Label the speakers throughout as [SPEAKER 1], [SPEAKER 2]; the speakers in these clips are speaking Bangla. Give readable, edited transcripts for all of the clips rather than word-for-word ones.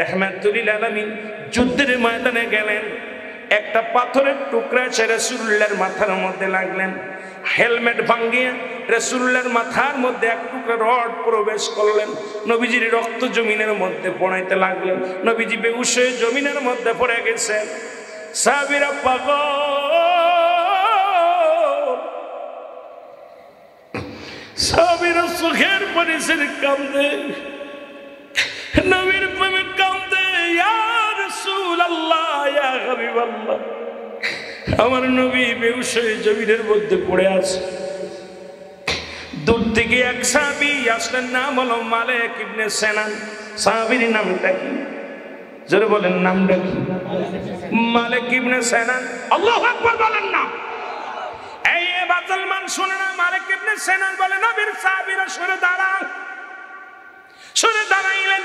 [SPEAKER 1] রাহমাতুল লিল আলামিন যুদ্ধের ময়দানে গেলেন, একটা পাথরের টুকরা এসে রাসূলুল্লাহর মাথার মধ্যে লাগলেন। হেলমেট ভাঙ্গিয়ে রাসূলুল্লাহর মাথার মধ্যে এক টুকরা রড প্রবেশ করলেন। নবীজির রক্ত জমিনের মধ্যে পড়াইতে লাগলেন। নবীজি বেহুশ হয়ে জমিনের মধ্যে পড়ে গেছেন। সাহাবীরা পাগল, সাহাবীরা চোখের পানি ছেড়ে কাঁদে, নবীর প্রেমে কাঁদে। ইয়া রাসূলুল্লাহ, ইয়া হাবিবাল্লাহ, আমার নবী বেহুশ হয়ে জমিনের মধ্যে পড়ে আছে। দূর থেকে এক সাহাবী আসলেন, নাম হলো মালিক ইবনে সিনান। সাহাবীর নামটা কি? জোরে বলেন, নামটা কি? মালিক ইবনে সিনান। আল্লাহু আকবার বলেন না। এই মুসলমান শুনে না, মালিক ইবনে সিনান বলে, নবীর সাহাবীরা সরে দাঁড়াও। সরে দাঁড়াইলেন,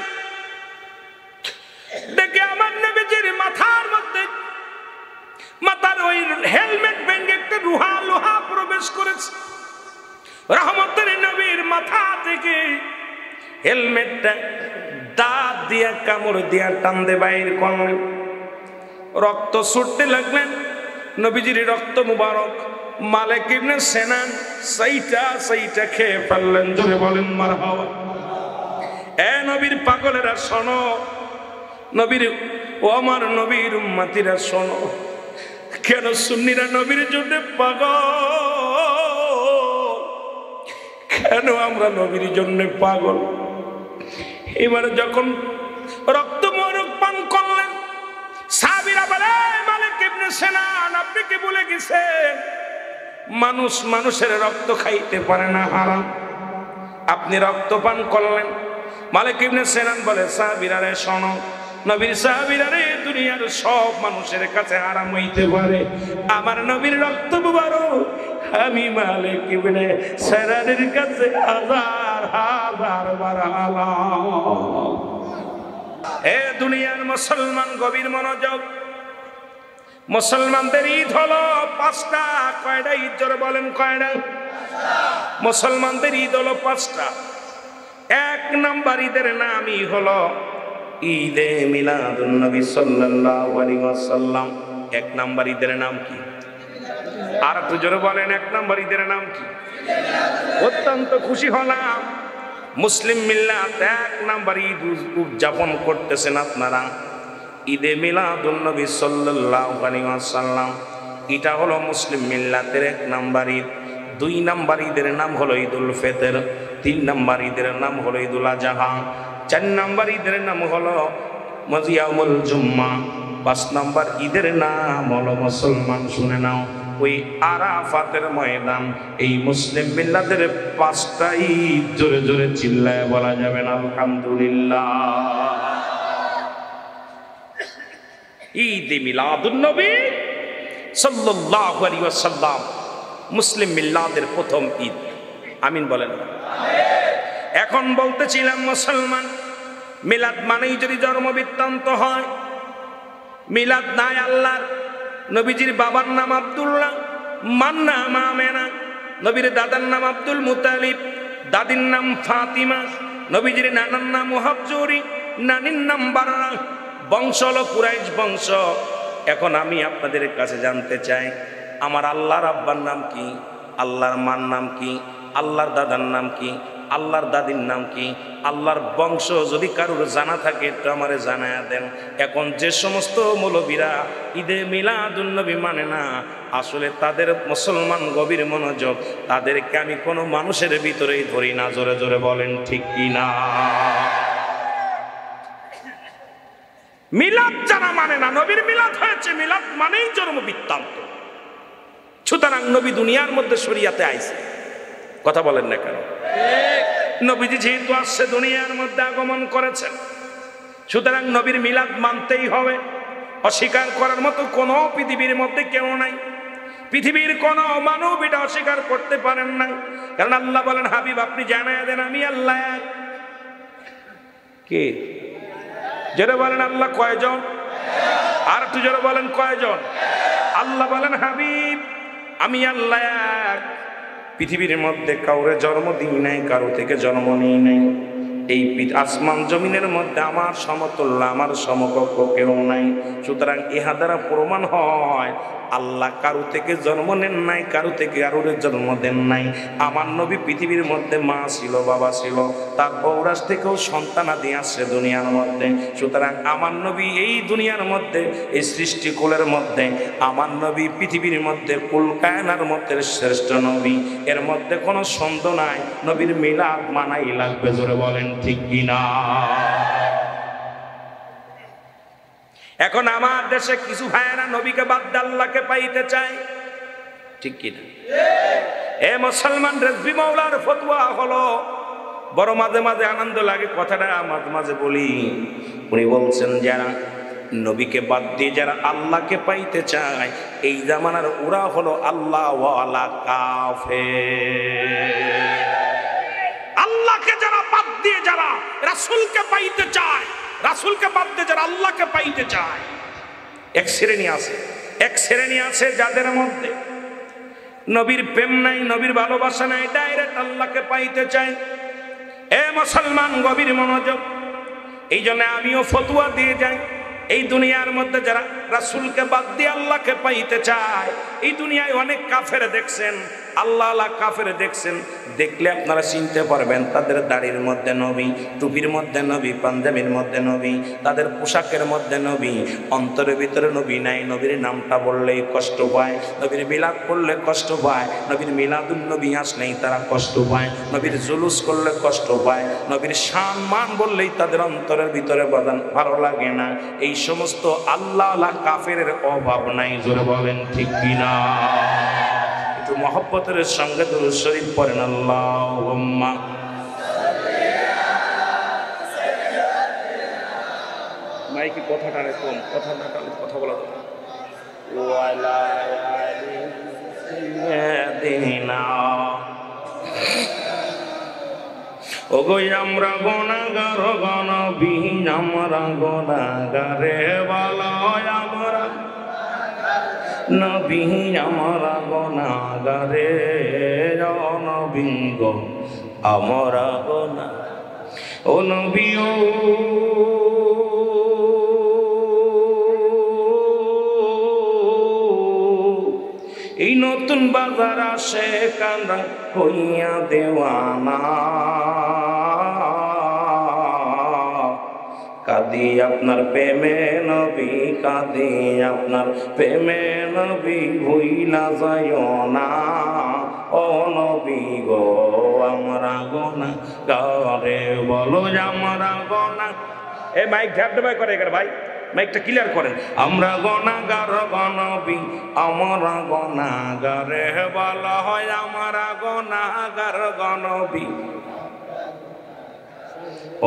[SPEAKER 1] দেখে আমার নবীজির মাথার মধ্যে, মাথার ওই হেলমেট ভেঙে একটা লোহা প্রবেশ করেছে। রহমতের নবীর মাথা থেকে হেলমেটটা দাঁত দিয়া কামড় দিয়া টান দিয়ে বাইর করলেন। রক্ত ছুটতে লাগলেন। নবীজির রক্ত মুবারক মালিক ইবনে সিনান সেইটা খেয়ে ফেললেন। জোরে বলেন মারহাবা। এ নবীর পাগলেরা শোনো, নবীর ও আমার নবীর উম্মতিরা শোনো, কেন সুন্নিরা নবীর জন্য পাগল? কেন আমরা নবীর জন্য পাগল? এবার যখন রক্ত মোরক পান করলেন, সাহাবীরা বলে, মালিক ইবনে সিনান, আপনি কি ভুলে গেছেন মানুষ মানুষের রক্ত খাইতে পারে না, হারাম। আপনি রক্ত পান করলেন। মালিক ইবনে সিনান বলে, সাহাবীরা রে শোনো, নবীর সাহাবীরা রে, দুনিয়ার সব মানুষের কাছে হারাম হইতে পারে, আমার নবীর রক্ত মুবারক আমি মালিক ইবনে সিনানের কাছে হাজার হাজার বার হালাল। এ দুনিয়ার মুসলমান, গভীর মনোযোগ। মুসলমানদের ঈদ হলো 5টা। কয়টা ঈদ? জোরে বলেন, কয়টা? মুসলমানদের ঈদ হলো 5টা। 1 নাম্বার ঈদের নামই হলো ঈদে মিলাদুন নবী সাল্লাল্লাহু আলাইহি ওয়াসাল্লাম। 1 নাম্বার ঈদের নাম কি? আর একটু জোরে বলেন, 1 নাম্বার ঈদের নাম কি? অত্যন্ত খুশি হলাম, মুসলিম মিল্লাত 1 নাম্বার ঈদ উদযাপন করতেছেন আপনারা। ঈদে মিলাদুন নবী সাল্লাল্লাহু আলাইহি ওয়াসাল্লাম, এটা হলো মুসলিম মিল্লাতের 1 নাম্বার ঈদ। 2 নাম্বার ঈদের নাম হলো ঈদুল ফিতর। 3 নাম্বার ঈদের নাম হলো ঈদুল আযহা। 4 নাম্বার ঈদের নাম হলো ইয়াউমুল জুম্মা। 5 নাম্বার ঈদের নাম হলো, মুসলমান শুনে নাও, ওই আরাফাতের ময়দান। এই মুসলিম মিল্লাতের 5টা ঈদ জোরে জোরে চিল্লায় বলা যাবে না আলহামদুলিল্লাহ। ঈদে মিলাদুন নবী সাল্লাল্লাহু আলাইহি ওয়াসাল্লাম মুসলিম মিল্লাতের প্রথম ঈদ। আমিন বলেন। এখন বলতেছিলাম, মুসলমান মিলাদ মানেই যদি জন্ম বৃত্তান্ত হয়, মিলাদ নাই আল্লাহর। নবীজির বাবার নাম আব্দুল্লাহ, মার নাম আমেনা, নবীর দাদার নাম আব্দুল মুতালিব, দাদির নাম ফাতিমা, নবীজির নানার নাম মুহাজ্জরি, নানির নাম বাররা। বংশ হলো কুরাইশ বংশ। এখন আমি আপনাদের কাছে জানতে চাই, আমার আল্লাহর আব্বার নাম কি? আল্লাহর মার নাম কি? আল্লাহর দাদার নাম কি? আল্লাহর দাদির নাম কি? আল্লাহর বংশ যদি কারোর জানা থাকে একটু আমারে জানায়া দেন। এখন যে সমস্ত মৌলবীরা ঈদে মিলাদুন নবী মানে না, আসলে তাদের মুসলমান গভীর মনোযোগ, তাদেরকে আমি কোনো মানুষের ভিতরেই ধরি না। জোরে জোরে বলেন ঠিক কি না? মিলাদ যারা মানে না, নবীর মিলাদ হয়েছে, মিলাদ মানেই জন্ম বৃত্তান্ত। সুতরাং নবী দুনিয়ার মধ্যে শরিয়াতে আইছে, কথা বলেন না কেন? নবীজি যেহেতু আসছে, দুনিয়ার মধ্যে আগমন করেছেন, সুতরাং নবীর মিলাদ মানতেই হবে। অস্বীকার করার মতো কোনো পৃথিবীর মধ্যে কেউ নাই। পৃথিবীর কোনো মানব এটা অস্বীকার করতে পারেন না, কারণ আল্লাহ বলেন, হাবিব আপনি জানায়া দেন আমি আল্লাহ এক। কে? জোরে বলেন, আল্লাহ কয়জন? আর একটু জোরে বলেন, কয়জন? আল্লাহ বলেন, হাবিব আমি আল্লাহ এক। পৃথিবীর মধ্যে কাউরে জন্ম দিই নাই, কারো থেকে জন্ম নিই নাই। এই আসমান জমিনের মধ্যে আমার সমতুল্য আমার সমকক্ষ কেউ নাই। সুতরাং ইহা দ্বারা প্রমাণ হয় আল্লাহ কারো থেকে জন্ম নেন নাই, কারো থেকে কারোর জন্ম দেন নাই। আমার নবী পৃথিবীর মধ্যে মা ছিল, বাবা ছিল, তার পৌরাস থেকেও সন্তানাদি আসছে দুনিয়ার মধ্যে। সুতরাং আমার নবী এই দুনিয়ার মধ্যে, এই সৃষ্টিকুলের মধ্যে আমার নবী পৃথিবীর মধ্যে কুল কায়নার মধ্যে শ্রেষ্ঠ নবী। এর মধ্যে কোনো সন্দেহ নাই, নবীর মিলাদ মানাই লাগবে। জোরে বলেন ঠিক কিনা? এখন আমার দেশে কিছু ভাইয়েরা নবীকে বাদ দিয়ে আল্লাহকে পাইতে চায়, ঠিক কিনা? এ মুসলমান রেজভি মাওলার ফতোয়া হলো, বড় মাঝে মাঝে আনন্দ লাগে কথাটা মাঝে মাঝে বলি। উনি বলছেন যারা নবীকে বাদ দিয়ে যারা আল্লাহকে পাইতে চায়, এই জামানার ওরা হলো আল্লাহ ওয়ালা কাফের। আল্লাহকে যারা বাদ দিয়ে যারা রাসূলকে পাইতে চায়, রাসূলকে বাদ দিয়ে যারা আল্লাহকে পাইতে চায়, এক শ্রেণী আছে যাদের মধ্যে নবীর প্রেম নাই, নবীর ভালোবাসা নাই, ডাইরেক্ট আল্লাহকে পাইতে চায়। এ মুসলমান গভীর মনোযোগ। এই জন্য আমিও ফতোয়া দিয়ে যাই, এই দুনিয়ার মধ্যে যারা রাসূলকে বাদ দিয়ে আল্লাহকে পাইতে চায়, এই দুনিয়ায় অনেক কাফের দেখছেন, আল্লাহ আল্লাহ কাফের দেখছেন, দেখলে আপনারা চিনতে পারবেন তাদের দাড়ির মধ্যে নবী, টুপির মধ্যে নবী, পাঞ্জাবির মধ্যে নবী, তাদের পোশাকের মধ্যে নবী, অন্তরের ভিতরে নবী নাই। নবীর নামটা বললেই কষ্ট পায়, নবীর মিলাদ পড়লে কষ্ট পায়, নবীর মিলাদুন নবী আসলেই তারা কষ্ট পায়, নবীর জুলুস করলে কষ্ট পায়, নবীর সম্মান বললেই তাদের অন্তরের ভিতরে ভালো লাগে না। এই সমস্ত আল্লাহ আল্লাহ কাফের অভাব নাই। জোরে বলেন ঠিক কিনা? একটু মহব্বতের সঙ্গে দুরূদ শরীফ পড়েন। আল্লাহুম্মা মাইকে কথাটা কম, কথা বলা যাবে। ওয়ালা আলি সাইয়্যিদিনা। ওগো আমরা গুনাহগার গনবী, আমরা গুনাহগারে বলো আমরা নবী, আমরা গুনাহগারে নবী গো আমরা গুনাহ। ও নবী ও এই নতুন বাজার আসে কান্দা হইয়া দেওয়ানা, কাঁদি আপনার প্রেমে নবী, কাঁদি আপনার প্রেমে নবী, ভুইলা যাইও না ও নবী গো আমরা গুনাহগারে বলো আমরা গুনাহ। এ মাইক ঢাপ ঢাপ করে এখানে ভাই, মাইকটা ক্লিয়ার করেন। আমরা গুনাহগার নবী, আমরা গুনাহগারে বলা হয় আমরা গুনাহগার নবী,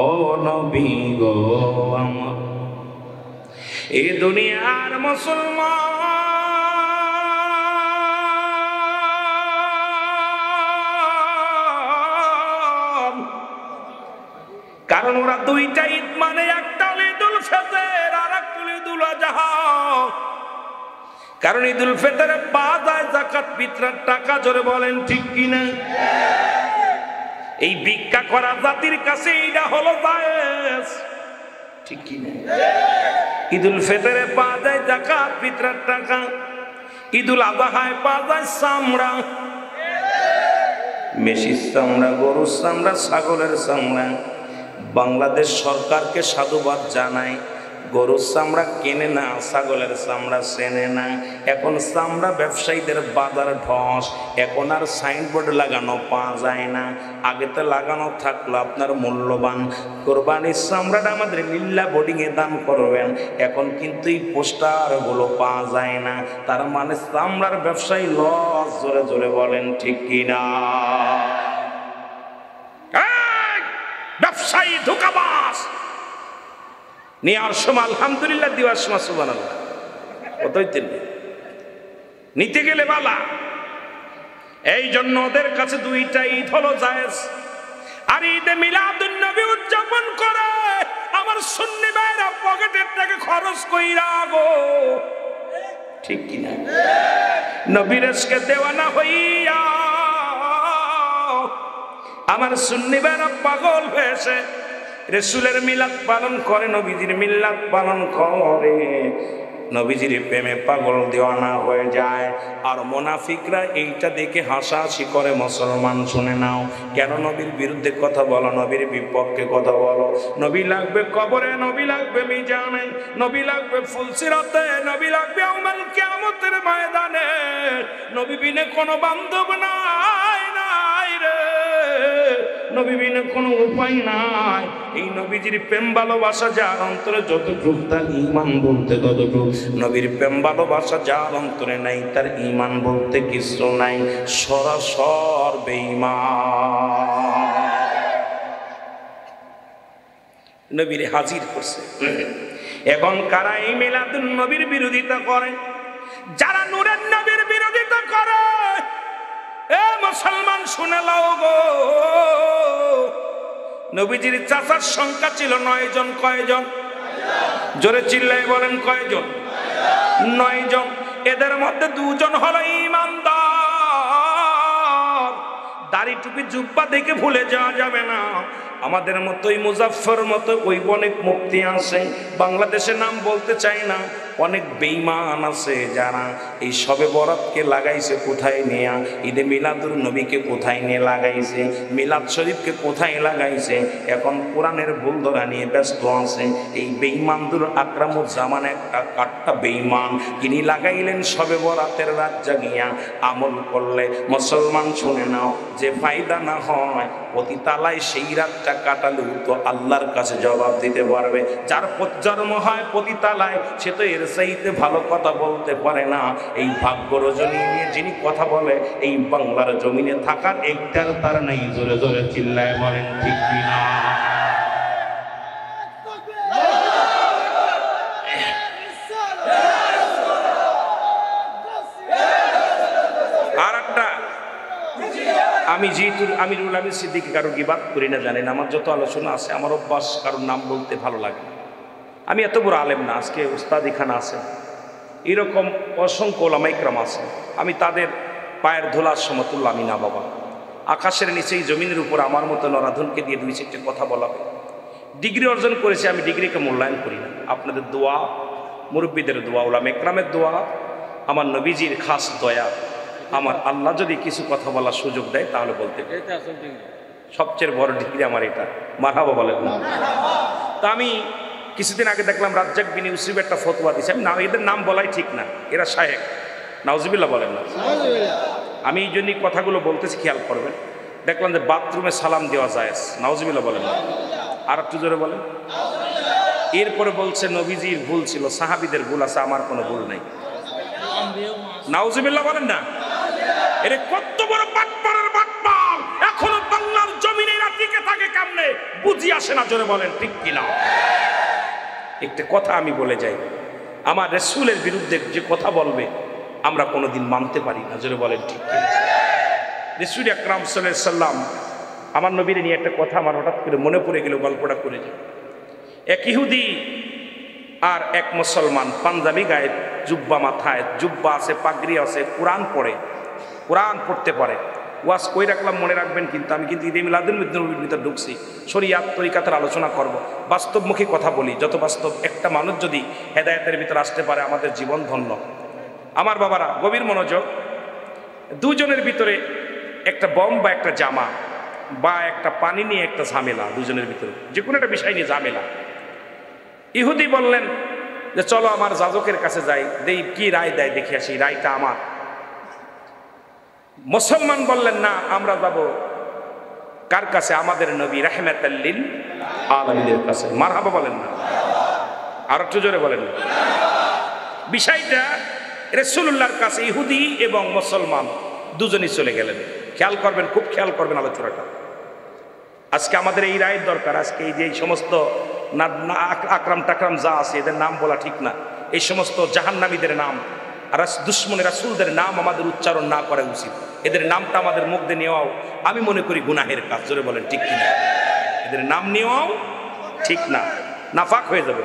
[SPEAKER 1] ও নবী গো আমার। এই দুনিয়ার মুসলমান, কারণ ওরা দুইটা ঈদ মানে, একটা ঈদুল ফিতর আর একটা ঈদুল আযহা। কারণ ঈদুল ফিতরে বাজায় যাকাত ফিতরার টাকা। জোরে বলেন ঠিক কিনা? এই ভিক্ষা করা জাতির কাছে এইটা হলো জায়েজ, ঠিক কিনা? ঈদুল ফিতরে পাওয়া যায় যাকাত ফিতরার টাকা, ঈদুল আযহায় পাওয়া যায় চামড়া, মেষির চামড়া, গরুর চামড়া, ছাগলের চামড়া। বাংলাদেশ সরকারকে সাধুবাদ জানায়, গরুর চামড়া কেনে না, ছাগলের চামড়া চেনে না। এখন চামড়া ব্যবসায়ীদের বাজার ঢস। এখন আর সাইনবোর্ড লাগানো পাওয়া যায় না, আগে তো লাগানো থাকলো আপনার মূল্যবান কোরবানির চামড়াটা আমাদের লিল্লা বোর্ডিংয়ে দান করবেন। এখন কিন্তু এই পোস্টারগুলো পাওয়া যায় না, তার মানে চামড়ার ব্যবসায়ী লস। জোরে জোরে বলেন ঠিক কিনা? ব্যবসায়ী ধোঁকাবাজ। নেওয়ার সময় আলহামদুলিল্লাহ, দেওয়ার সময় সুবহানাল্লাহ, কতই তিন নিতে গেলে বালা। এই জন্য ওদের কাছে দুইটা ঈদ হলো জায়েজ। আর ঈদে মিলাদুন নবী উদযাপন করে আমার সুন্নি ভাইরা পকেটের টাকা খরচ কইরা গো, ঠিক কিনা? নবীর ইশকে দেওয়ানা হইয়া আমার সুন্নি ভাইরা পাগল হয়েছে রাসূলের মিলাদ পালন করে, নবীজির মিলাদ পালন করে, নবীজির প্রেমে পাগল দেওয়ানা হয়ে যায়। আর মুনাফিকরা এইটা দেখে হাসাহাসি করে। মুসলমান শুনে নাও, কেন নবীর বিরুদ্ধে কথা বলো, নবীর বিপক্ষে কথা বলো? নবী লাগবে কবরে, নবী লাগবে মিজানে, নবী লাগবে ফুলসিরাতে, নবী লাগবে ইয়াউমুল কিয়ামতের ময়দানে। নবী বিনে কোনো বান্ধব নাই, নাই রে, নবী বিনে কোনো উপায় নাই। এই নবীজির প্রেম ভালোবাসা যার অন্তরে যতটুকু, তার ঈমান বলতে ততটুকু। নবীর প্রেম ভালোবাসা যার অন্তরে নাই, তার ঈমান বলতে কিছু নাই, সরাসর বেঈমান। নবীর হাজির করছে। এখন কারা এই মিলাদুন নবীর বিরোধিতা করে? যারা নূরের নবীর বিরোধিতা করে। এ মুসলমান শুনে লাও গো, নবীজির চাচার সংখ্যা ছিল 9 জন। কয়জন? জোরে চিল্লায় বলেন কয়জন? 9 জন। এদের মধ্যে 2 জন হলো ঈমানদার। দাড়ি টুপি জুব্বা দেখে ভুলে যাওয়া যাবে না। আমাদের মতোই মুজাফফর মতো ওই অনেক মুফতি আছে, বাংলাদেশে নাম বলতে চাই না। অনেক বেঈমান আছে যারা এই শবে বরাতকে লাগাইছে কোথায় নিয়ে, ঈদে মিলাদুর নবীকে কোথায় নিয়ে লাগাইছে, মিলাদ শরীফকে কোথায় লাগাইছে। এখন কোরআনের ভুল ধরা নিয়ে ব্যস্ত আছে। এই বেঈমানদুর আকরামুজ্জামান একটা কাট্টা বেঈমান, তিনি লাগাইলেন শবে বরাতের রাত জাগিয়া আমল করলে। মুসলমান শুনে নাও, যে ফায়দা না হয় প্রতি তালায় সেই রাতটা কাটালেও তো আল্লাহর কাছে জবাব দিতে পারবে। যার জন্ম হয় প্রতি তালায়, সে তো এর চাইতে ভালো কথা বলতে পারে না। এই ভাগ্য রজনী নিয়ে যিনি কথা বলে, এই বাংলার জমিনে থাকার একটার তার নাই। জোরে জোরে চিল্লায় বলেন ঠিক কিনা? আর একটা, আমি যেহেতু আমিরুল আমির সিদ্দিকী কারো গিবাত করি না, জানেন। আমার যত আলোচনা আছে, আমার অভ্যাস কারোর নাম বলতে ভালো লাগে। আমি এত বড় আলেম না, আজকে উস্তাদ এখানে আছে, এরকম অসংখ্য ওলামা ইকরাম আছে, আমি তাদের পায়ের ধুলার সমতুল্য আমি না বাবা। আকাশের নিচেই জমিনের উপর আমার মতো নরাধনকে দিয়ে 2-4টে কথা বলাবে। ডিগ্রি অর্জন করেছি, আমি ডিগ্রিকে মূল্যায়ন করি না। আপনাদের দোয়া, মুরব্বীদের দোয়া, ওলামা ইকরামের দোয়া, আমার নবীজির খাস দয়া, আমার আল্লাহ যদি কিছু কথা বলার সুযোগ দেয় তাহলে বলতে পারি। সবচেয়ে বড় ডিগ্রি আমার এটা, মারহাবা বলেন না? তা আমি কিছুদিন আগে দেখলাম রাজ্জাক বিন ইউসুফ একটা ফতোয়া দিয়েছে। আমি এদের নাম বলাই ঠিক না, এরা শায়েখ। নাউজুবিল্লাহ বলেন না? আমি এই জন্যই কথাগুলো বলতেছি, খেয়াল করবেন। দেখলাম যে বাথরুমে সালাম দেওয়া যায়, নাউজুবিল্লাহ বলেন না? আর একটু জোরে বলেন। এরপরে বলছে নবীজির ভুল ছিল, সাহাবীদের ভুল আছে, আমার কোনো ভুল নাই। নাউজুবিল্লাহ বলেন না? এর কত বড় বাটপারের বাটপার, এখনো বাংলার জমিনে এরা টিকে থাকে কেমনে বুঝি আসে না। জোরে বলেন ঠিক কিনা? একটা কথা আমি বলে যাই, আমার রাসূলের বিরুদ্ধে যে কথা বলবে আমরা কোনোদিন মানতে পারি না। জোরে বলেন ঠিক কিনা? রাসূল আকরাম সাল্লাল্লাহু আলাইহি সাল্লাম, আমার নবীর নিয়ে একটা কথা আমার হঠাৎ করে মনে পড়ে গেল, গল্পটা করে যাই। এক ইহুদি আর এক মুসলমান, পাঞ্জাবি গায়ে, জুব্বা মাথায়, জুব্বা আছে, পাগড়ি আছে, কোরআন পড়ে, কোরআন পড়তে পারে। ওয়াজ কই রাখলাম মনে রাখবেন কিন্তু। আমি কিন্তু ঈদে মিলাদুন নবীর ভিতর ঢুকছি, শরিয়াত তরিকাতের আলোচনা করব, বাস্তবমুখী কথা বলি। যত বাস্তব, একটা মানুষ যদি হেদায়েতের ভিতর আসতে পারে আমাদের জীবন ধন্য। আমার বাবারা গভীর মনোযোগ। দুজনের ভিতরে একটা বম বা একটা জামা বা একটা পানি নিয়ে একটা ঝামেলা, দুজনের ভিতরে যে কোনো একটা বিষয় নিয়ে ঝামেলা। ইহুদি বললেন যে চলো আমার যাজকের কাছে যাই, দেই কি রায় দেয় দেখে আসি, রায়টা আমার। মুসলমান বললেন না, আমরা যাব কার কাছে? আমাদের নবী রাহমাতাল লিল আলামিনের কাছে। মারহাবা বলেন না? আর একটু জোরে বলেন না? বিষয়টা রাসূলুল্লাহর কাছে ইহুদি এবং মুসলমান দুজনই চলে গেলেন। খেয়াল করবেন, খুব খেয়াল করবেন আলোচনাটা। আজকে আমাদের এই রায়ের দরকার। আজকে এই যে এই সমস্ত আকরাম টাকরাম যা আছে, এদের নাম বলা ঠিক না। এই সমস্ত জাহান্নামীদের নাম আর দুশ্মনে রাসূলদের নাম আমাদের উচ্চারণ না করা উচিত। এদের নামটা আমাদের মুখ দিয়ে নেওয়াও আমি মনে করি গুনাহের কাজ। জোরে বলেন ঠিক কিনা? এদের নাম নেওয়াও ঠিক না, নাফাক হয়ে যাবে।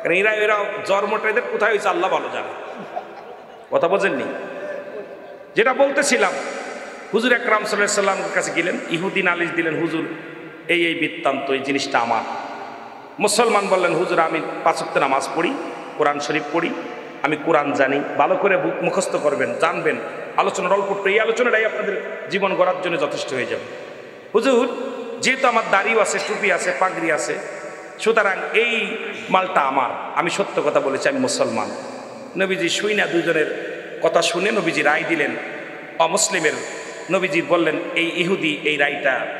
[SPEAKER 1] কারণ এরা জন্মটা এদের কোথায় হয়েছে আল্লাহ ভালো জানে। কথা বোঝেননি? যেটা বলতেছিলাম, হুজুর আকরাম সাল্লাল্লাহু আলাইহি সাল্লামের কাছে গেলেন, ইহুদি নালিশ দিলেন, হুজুর এই বৃত্তান্ত, এই জিনিসটা আমার। মুসলমান বললেন, হুজুর আমি 5 ওয়াক্ত নামাজ পড়ি, কোরআন শরীফ পড়ি, আমি কোরআন জানি, ভালো করে মুখস্থ করবেন, জানবেন, আলোচনার অল্প এই আলোচনাটাই আপনাদের জীবন গড়ার জন্য যথেষ্ট হয়ে যাবে। হুজুর যেহেতু আমার দাড়িও আছে, টুপি আছে, পাগড়ি আছে, সুতরাং এই মালটা আমার, আমি সত্য কথা বলেছি, আমি মুসলমান। নবীজি শুই না দুজনের কথা শুনে নবীজি রায় দিলেন অমুসলিমের। নবীজি বললেন এই ইহুদি, এই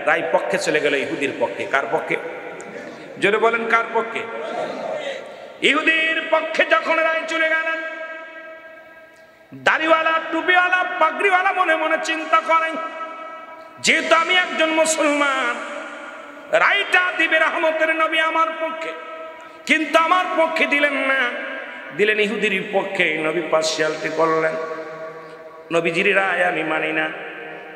[SPEAKER 1] রায় পক্ষে চলে গেল ইহুদির পক্ষে। কার পক্ষে? জোরে বলেন কার পক্ষে? ইহুদির পক্ষে যখন রায় চলে গেলেন, দাড়িওয়ালা, টুপিওয়ালা, পাগড়িওয়ালা মনে মনে চিন্তা করেন, যেহেতু আমি একজন মুসলমান, রায়টা দিবে রহমতের নবী আমার পক্ষে, কিন্তু আমার পক্ষে দিলেন না, দিলেন ইহুদির পক্ষে। নবী পার্সিয়ালিটি করলেন, নবীজির রায় আমি মানি না,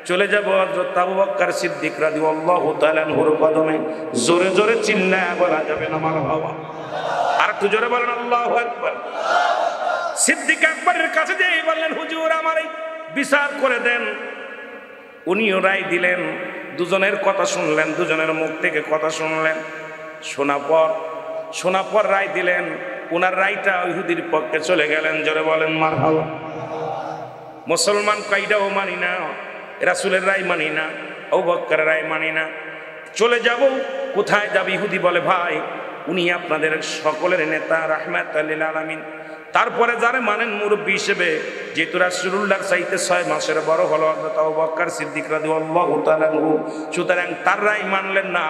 [SPEAKER 1] চলে যাব হযরত আবু বকর সিদ্দিক রাদিয়াল্লাহু তাআলা আনহুর কদমে। জোরে জোরে চিল্লায়া বলা যাবে না মারহাবা? আর একটু জোরে বলেন আল্লাহু আকবার। সিদ্দিক আকবরের কাছে যেই বললেন, হুজুর আমার এই বিচার করে দেন। উনিও রায় দিলেন, দুজনের কথা শুনলেন, দুজনের মুখ থেকে কথা শুনলেন, শোনা পর রায় দিলেন। ওনার রায়টা ইহুদির পক্ষে চলে গেলেন। জোরে বলেন মারহাবা। মুসলমান কয়টাও মানি না, রাসূলের রায় মানি না, আবু বকরের রায় মানি না, চলে যাব। কোথায় যাব? ইহুদি বলে, ভাই উনি আপনাদের সকলের নেতা, রাহমাতুল লিল আলামিন। তারপরে যারা মানেন মুরব্বী হিসেবে, যেহেতু রাসূলুল্লাহর চাইতে 6 মাসের বড় হলো হযরত আবু বকর সিদ্দিক রাদিয়াল্লাহু তাআলা আনহু, সুতরাং তার রায় মানলেন না।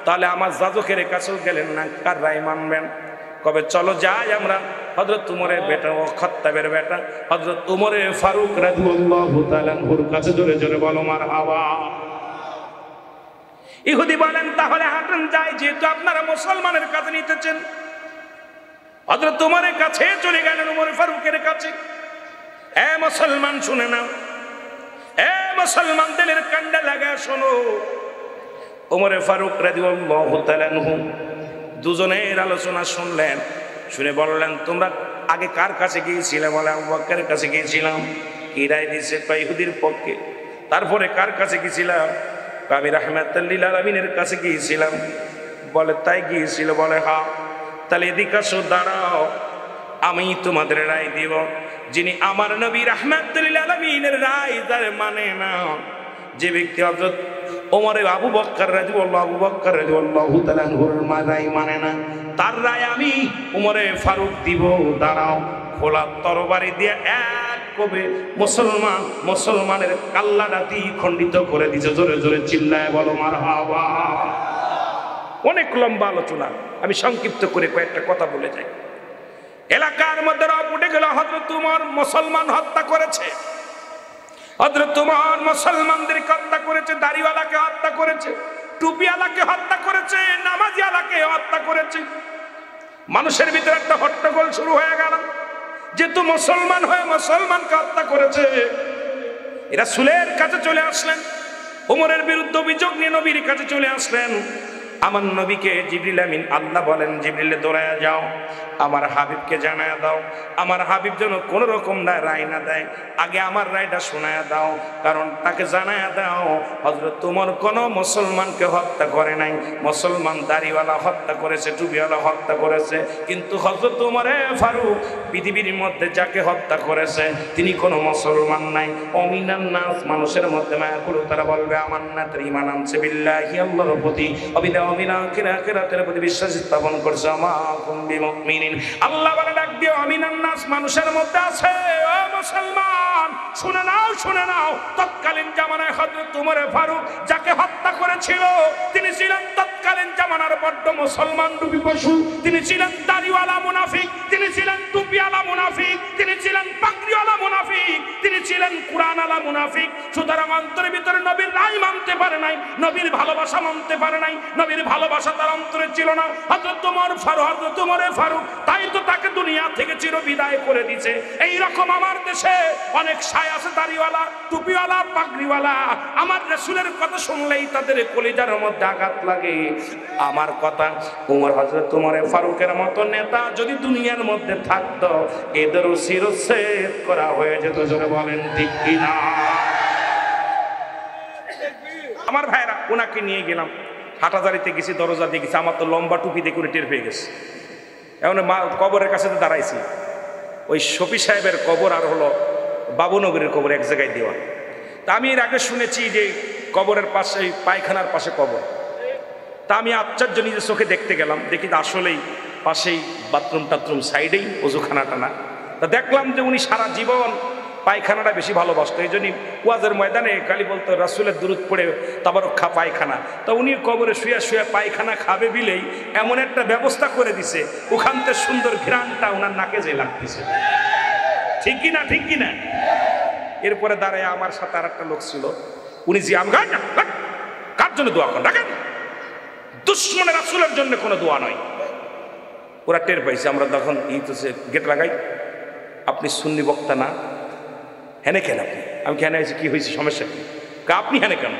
[SPEAKER 1] তাহলে আমার যাজকের কাছেও গেলেন না, কার রায় মানবেন? কবে চলো যাই আমরা হযরত উমরের বেটা ও খাত্তাবের বেটা হযরত উমরে ফারুক রাদিয়াল্লাহু তাআলা আনহুর কাছে। জোরে জোরে বলো মারহাবা। ইহুদি বলেন, তাহলে হাঁটেন যাই, যেহেতু আপনারা মুসলমানের কাছে নিতেছেন। হযরত উমরের কাছে চলে গেলেন, উমরে ফারুকের কাছে। এ মুসলমান শুনে নাও, এ মুসলমান দিলের কান্ডা লাগা শোনো। উমরে ফারুক রাদিয়াল্লাহু তাআলা আনহু দুজনের আলোচনা শুনলেন, শুনে বললেন, তোমরা আগে কার কাছে গিয়েছিলে? বলে আবু বকরের কাছে গিয়েছিলাম। কি রায় দিয়েছে? ইহুদির পক্ষে। তারপরে কার কাছে গিয়েছিলাম? আমি রাহমাতুল লিল আলামিনের কাছে গিয়েছিলাম। বলে তাই গিয়েছিল? বলে হ্যাঁ। তাহলে এদিকে আসো, দাঁড়াও, আমি তোমাদের রায় দিব। যিনি আমার নবী রাহমাতুল লিল আলামিনের রায় যার মানে না, যে ব্যক্তি হযরত ওমরে আবু বকর রাদিয়াল্লাহু তাআলা আনহুর রায় মানে না, তার রায় আমি ওমরে ফারুক দিব। দাঁড়াও। খোলা তরবারি দিয়ে এক কবে মুসলমানের কাল্লাটা খণ্ডিত করে দিছে। জোরে জোরে চিল্লায় বলো মারহাবা। অনেক লম্বা আলোচনা, আমি সংক্ষিপ্ত করে কয়েকটা কথা বলে যাই। এলাকার মধ্যে রাত উঠে গেল, হযরত উমর মুসলমান হত্যা করেছে, হযরত উমর মুসলমানদেরকে হত্যা করেছে, দাড়িওয়ালাকে হত্যা করেছে, টুপিওয়ালাকে হত্যা করেছে, নামাজিওয়ালাকে হত্যা করেছে। মানুষের ভিতরে একটা হট্টগোল শুরু হয়ে গেল, যেহেতু মুসলমান হয়ে মুসলমানকে হত্যা করেছে। এরা রাসূলের কাছে চলে আসলেন, উমরের বিরুদ্ধে অভিযোগ নিয়ে নবীর কাছে চলে আসলেন। আমার নবীকে জিবরিল আমিন আল্লাহ বলেন, জিবরিলে দৌড়ায়া যাও, আমার হাবিবকে জানায়া দাও, আমার হাবিব যেন কোনো রকম রায় না দেয়, আগে আমার রায়টা শোনায়া দাও। কারণ তাকে জানায়া দাও, হযরত উমর কোনো মুসলমানকে হত্যা করে নাই, মুসলমান দাড়িওয়ালা হত্যা করেছে, টুপিওয়ালা হত্যা করেছে, কিন্তু হযরত উমরে ফারুক পৃথিবীর মধ্যে যাকে হত্যা করেছে তিনি কোনো মুসলমান নাই। অমিনান নাস, মানুষের মধ্যে মায়া করে তারা বলবে আমার না, তার ঈমান আনছে বিল্লাহি, আল্লাহর প্রতি, আখিরাতের প্রতি বিশ্বাস স্থাপন করছে। আমাকুম বিমুমিনিন, আল্লাহ বলে ডাক দিও, আমিনান নাস, মানুষের মধ্যে আছে। ও মুসলমান শুনে নাও, শুনে নাও, তৎকালীন জামানায় হযরত উমরে ফারুক যাকে হত্যা করেছিল, তিনি ছিলেন তৎকালীন জামানার বড্ড মুসলমান রূপী পশু। তিনি ছিলেন দাড়িওয়ালা মুনাফিক, তিনি ছিলেন টুপিওয়ালা মুনাফিক, তিনি ছিলেন পাগড়িওয়ালা মুনাফিক, তিনি ছিলেন কুরআনওয়ালা মুনাফিক। সুতরাং অন্তরের ভিতরে নবীর রায় মানতে পারে নাই, নবীর ভালোবাসা মানতে পারে নাই, নবীর ভালোবাসা তার অন্তরে ছিল না। হযরত উমরে ফারুক তাই তো তাকে দুনিয়া থেকে চির বিদায় করে দিয়েছে। এইরকম আমার দেশে অনেক শায় আছে, দাড়িওয়ালা, টুপিওয়ালা, পাগড়িওয়ালা, আমার রাসূলের কথা শুনলেই তাদের কলিজার মধ্যে আঘাত লাগে। আমার কথা, হযরত উমরে ফারুকের মতো নেতা যদি দুনিয়ার মধ্যে থাকতো, এদেরও শিরচ্ছেদ করা হয়ে যেত। জোরে বলেন ঠিক কিনা? আমার ভাইরা, ওনাকে নিয়ে গেলাম, হাটাজারিতে গেছি, দরজা দিয়ে গেছি, আমার তো লম্বা টুপি দেখে টের পেয়ে গেছে। এখন মা কবরের কাছে তো দাঁড়াইছি, ওই শফি সাহেবের কবর আর হলো বাবুনগরের কবর এক জায়গায় দেওয়া। তা আমি এর আগে শুনেছি যে কবরের পাশে, পায়খানার পাশে কবর। তা আমি আশ্চর্য নিজের চোখে দেখতে গেলাম, দেখি আসলেই পাশেই বাথরুম টাথরুম, সাইডেই অজুখানা টানা। তা দেখলাম যে উনি সারা জীবন পায়খানাটা বেশি ভালোবাসতো, এই জন্যই ওয়াজের ময়দানে খালি বলতো রাসূলের দুরূদ পড়ে তাবারক খা পায়খানা। তা উনি কবরে শুয়ে শুয়ে পায়খানা খাবে বিলেই এমন একটা ব্যবস্থা করে দিছে, ওখান থেকে সুন্দর ঘ্রাণটা ওনার নাকে যে লাগতেছে। ঠিক কিনা, ঠিক কিনা? এরপরে দাঁড়ায় আমার সাথে আর একটা লোক ছিল, উনি জি আমি কার জন্য দোয়া করেন, দেখেন দুশ্মনের রাসূলের জন্য কোনো দোয়া নয়। ওরা টের পাইছে, আমরা তখন গেট লাগাই, আপনি সুন্নি বক্তা না, হেনে কেন আপনি? আমি কেন আছি, কি হয়েছে, সমস্যা কি? আপনি হেনে কেন?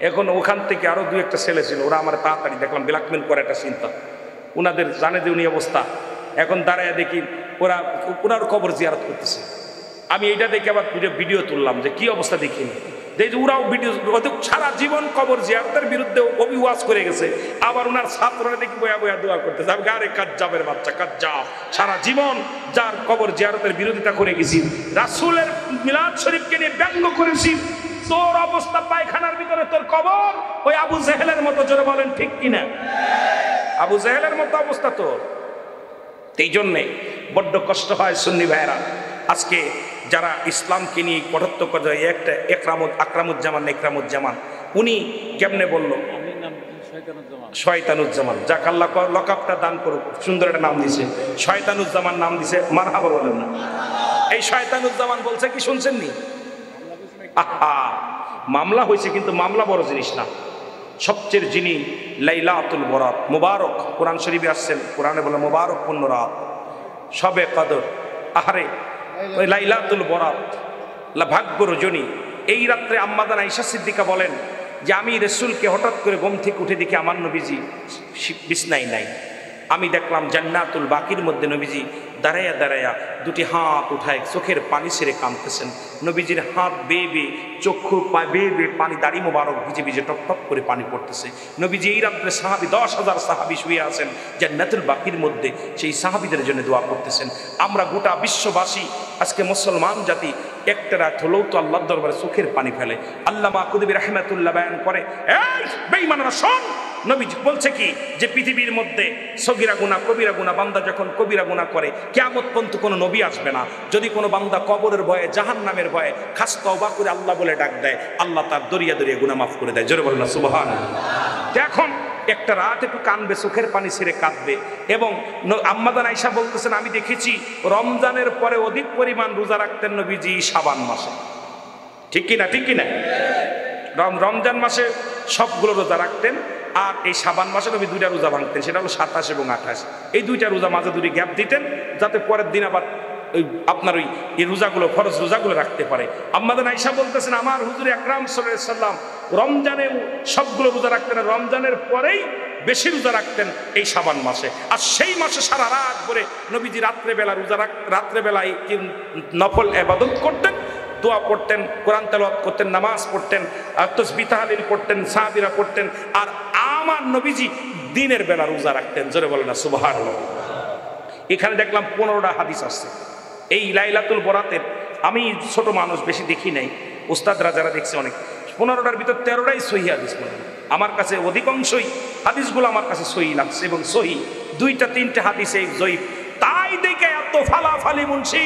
[SPEAKER 1] এখন ওখান থেকে আরো দু একটা ছেলে ছিল, ওরা আমার তাড়াতাড়ি দেখলাম ব্ল্যাকমেল করে একটা চিন্তা, ওনাদের জানে যে উনি অবস্থা। এখন দাঁড়ায় দেখি ওনার কবর জিয়ারত করতেছে। আমি এইটা দেখে আবার ভিডিও তুললাম যে কি অবস্থা দেখিনি, যে ওরাও ভিডিও, সারা জীবন কবর জিয়ারতের বিরুদ্ধে অভিওয়াজ করে গেছে, আবার ওনার ছাত্ররা দেখি বয়া বয়া দোয়া করতেছে। আমি আরে কাজ্জাবের বাচ্চা, কাজ্জাব, সারা জীবন যার কবর জিয়ারতের বিরোধিতা করে গেছি, রাসূলের মিলাদ শরীফকে নিয়ে ব্যঙ্গ করেছি, তোর অবস্থা পায়খানার ভিতরে তোর কবর ওই আবু জেহেলের মতো। জোরে বলেন ঠিক কিনা? আবু জেহেলের মতো অবস্থা তোর। এই জন্যে বড্ড কষ্ট হয় সুন্নি ভাইয়েরা, আজকে যারা ইসলামকে নিয়ে কটাত্ব করে, একটা একরামুজ্জামান উনি কেমনে বলল শয়তানুজ্জামান, যাক আল্লাহ লকাবটা দান করুক, সুন্দর একটা নাম দিছে, শয়তানুজ্জামান নাম দিছে, মারহাবা বলেন না। এই শয়তানুজ্জামান বলছে কি শুনছেন নি? আহা, মামলা হয়েছে, কিন্তু মামলা বড় জিনিস না। সবচেয়ে যিনি লাইলাতুল বরাত, মুবারক, কোরআন শরীফে আসছেন, কোরআনে বলে মুবারক পূর্ণ রাত, সবে কদর, আহারে ওই লাইলাতুল বরাত, ভাগ্য রজনী। এই রাত্রে আম্মাদান আয়েশা সিদ্দিকা বলেন যে আমি রাসূলকে হঠাৎ করে ঘুম থেকে উঠে দেখি আমার নবীজি বিছনায় নাই। আমি দেখলাম জান্নাতুল বাকির মধ্যে নবীজি দাঁড়াইয়া দাঁড়াইয়া দুটি হাত উঠায় চোখের পানি ছেড়ে কাঁদতেছেন। নবীজির হাত বেয়ে বেয়ে, চক্ষু বেয়ে বেয়ে পানি, দাড়ি মোবারক ভিজে ভিজে টপ টপ করে পানি পড়তেছে। নবীজি এই রাত্রে সাহাবি, 10,000 সাহাবি শুয়ে আছেন জান্নাতুল বাকির মধ্যে, সেই সাহাবিদের জন্য দোয়া করতেছেন। আমরা গোটা বিশ্ববাসী আজকে মুসলমান জাতি একটা রাত হলেও তো আল্লাহর দরবারে চোখের পানি ফেলে। আল্লামা কুতুবী রাহমাতুল্লাহ বয়ান করে, এই বেঈমানরা শোন, নবীজি বলছে কি যে পৃথিবীর মধ্যে সগীরা গুনাহ কবিরা গুনাহ, বান্দা যখন কবিরা গুনাহ করে কিয়ামত পর্যন্ত কোনো নবী আসবে না। যদি কোনো বান্দা কবরের ভয়ে, জাহান্নামের ভয়ে খাস তওবা করে আল্লাহ বলে ডাক দেয়, আল্লাহ তার দরিয়া দরিয়া গুনাহ মাফ করে দেয়। জোরে বলেন না সুবহানাল্লাহ। এখন একটা রাত একটু কানবে, চোখের পানি ছেড়ে কাঁদবে। এবং আম্মাদান আয়েশা বলতেছেন, আমি দেখেছি রমজানের পরে অধিক পরিমাণ রোজা রাখতেন নবীজি শাবান মাসে। ঠিক কিনা, ঠিক কিনা? রমজান মাসে সবগুলো রোজা রাখতেন, আর এই শাবান মাসে নবী দুইটা রোজা ভাঙতেন, সেটা হলো 27 এবং 28। এই দুইটা রোজা মাঝে দুটি গ্যাপ দিতেন, যাতে পরের দিন আবার ওই আপনার ওই এই রোজাগুলো, ফরজ রোজাগুলো রাখতে পারে। আম্মাদান আয়েশা বলতেছেন, আমার হুজুর আকরাম সাল্লাল্লাহু আলাইহি সাল্লাম রমজানে সবগুলো রোজা রাখতেন, রমজানের পরেই বেশি রোজা রাখতেন এই শাবান মাসে। আর সেই মাসে সারা রাত করে নবীজি রাত্রেবেলা রাত্রেবেলায় নফল ইবাদত করতেন, দোয়া পড়তেন, কোরআন তেলাওয়াত করতেন, নামাজ পড়তেন, তাসবিহ তাহলিল পড়তেন, সাহাবীরা পড়তেন। আর আমার নবীজি দিনের বেলা রোজা রাখতেন। জোরে বলেন না সুবহানাল্লাহ। এখানে দেখলাম 15টা হাদিস আছে এই লাইলাতুল বরাতের। আমি ছোট মানুষ, বেশি দেখি নাই, উস্তাদরা যারা দেখছে অনেক, 15টার ভিতর 13টাই সহিহ হাদিস মনে হয়। আমার কাছে অধিকাংশই হাদিসগুলো আমার কাছে সহিহ লাগছে, এবং সহিহ 2-3টে হাদিস এই জয়ীফ। তাই দেখে এত ফালাফালি মুন্সি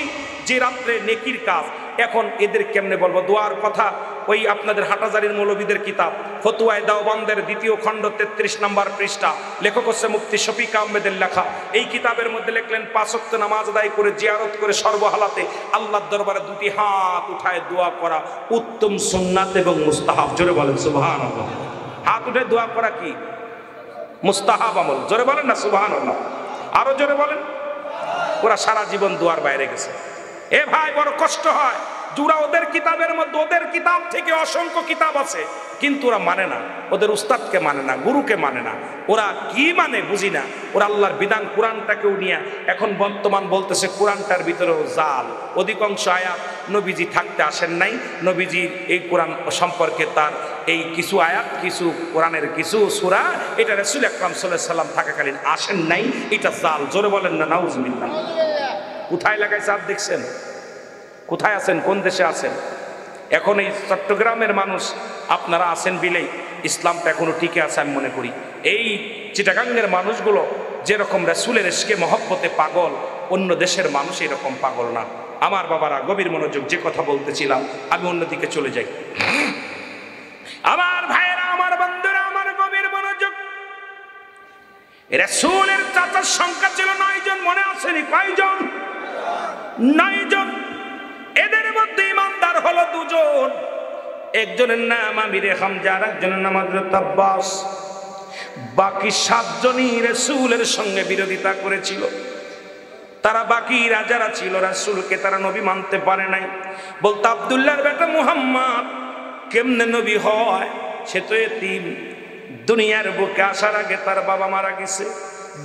[SPEAKER 1] যে রাত্রে নেকির কাজ। এখন এদের কেমনে বলবো দোয়ার কথা? ওই আপনাদের হাটাজারির মৌলবীদের কিতাব ফতুয়ায়ে দেওবন্দের 2য় খণ্ড 33 নম্বর পৃষ্ঠা, লেখক হচ্ছে মুফতি শফিক আহমেদের লেখা। এই কিতাবের মধ্যে লিখলেন 5 ওয়াক্ত নামাজ আদায় করে জিয়ারত করে সর্বহালাতে আল্লাহর দরবারে দুটি হাত উঠায় দোয়া করা উত্তম সুন্নাত এবং মুস্তাহাব। জোরে বলেন সুবহানাল্লাহ। হাত উঠে দোয়া করা কি মুস্তাহাব আমল। জোরে বলেন না সুবহানাল্লাহ। আরো জোরে বলেন। ওরা সারা জীবন দোয়ার বাইরে গেছে। এ ভাই, বড় কষ্ট হয়। ওরা ওদের কিতাবের মধ্যে, ওদের কিতাব থেকে অসংখ্য কিতাব আছে, কিন্তু ওরা মানে না, ওদের উস্তাদকে মানে না, গুরুকে মানে না। ওরা কি মানে বুঝি না। ওরা আল্লাহর বিধান কোরআনটাকেও নিয়ে এখন বর্তমান বলতেছে কোরআনটার ভিতরেও জাল। অধিকাংশ আয়াত নবীজি থাকতে আসেন নাই, নবীজির এই কোরআন সম্পর্কে তার এই কিছু আয়াত, কিছু কোরআনের কিছু সূরা, এটা রাসূল আকরাম সাল্লাল্লাহু আলাইহি সাল্লাম থাকাকালীন আসেন নাই, এটা জাল। জোরে বলেন না নাউজুবিল্লাহ। কোথায় লাগাইছে আপ দেখছেন? কোথায় আছেন? কোন দেশে আছেন? এখন এই চট্টগ্রামের মানুষ আপনারা আছেন বিলেই ইসলামটা এখনো টিকে আছে আমি মনে করি। এই চিটাগাঙ্গের মানুষগুলো যেরকম রাসূলের ইশকে মহব্বতে পাগল, অন্য দেশের মানুষ এরকম পাগল না। আমার বাবারা, গভীর মনোযোগ, যে কথা বলতেছিলাম আমি অন্যদিকে চলে যাই। আমার ভাইয়েরা, আমার বন্ধুরা, আমার গভীর মনোযোগ। রাসূলের চাচার সংখ্যা ছিল 9 জন, মনে আসেনি? কয়জন? 9 জন। এদের মধ্যে ইমানদার হলো 2 জন। একজনের নাম আমিরে হামজা, আর একজনের নাম হযরত আব্বাস। বাকি 7 জনই রাসূলের সঙ্গে বিরোধিতা করেছিল। তারা বাকি রাজারা ছিল, রাসূলকে তারা নবী মানতে পারে নাই। বলতো আব্দুল্লাহর বেটা মুহাম্মদ কেমনে নবী হয়? সে তো এতিম। দুনিয়ার বুকে আসার আগে তার বাবা মারা গেছে,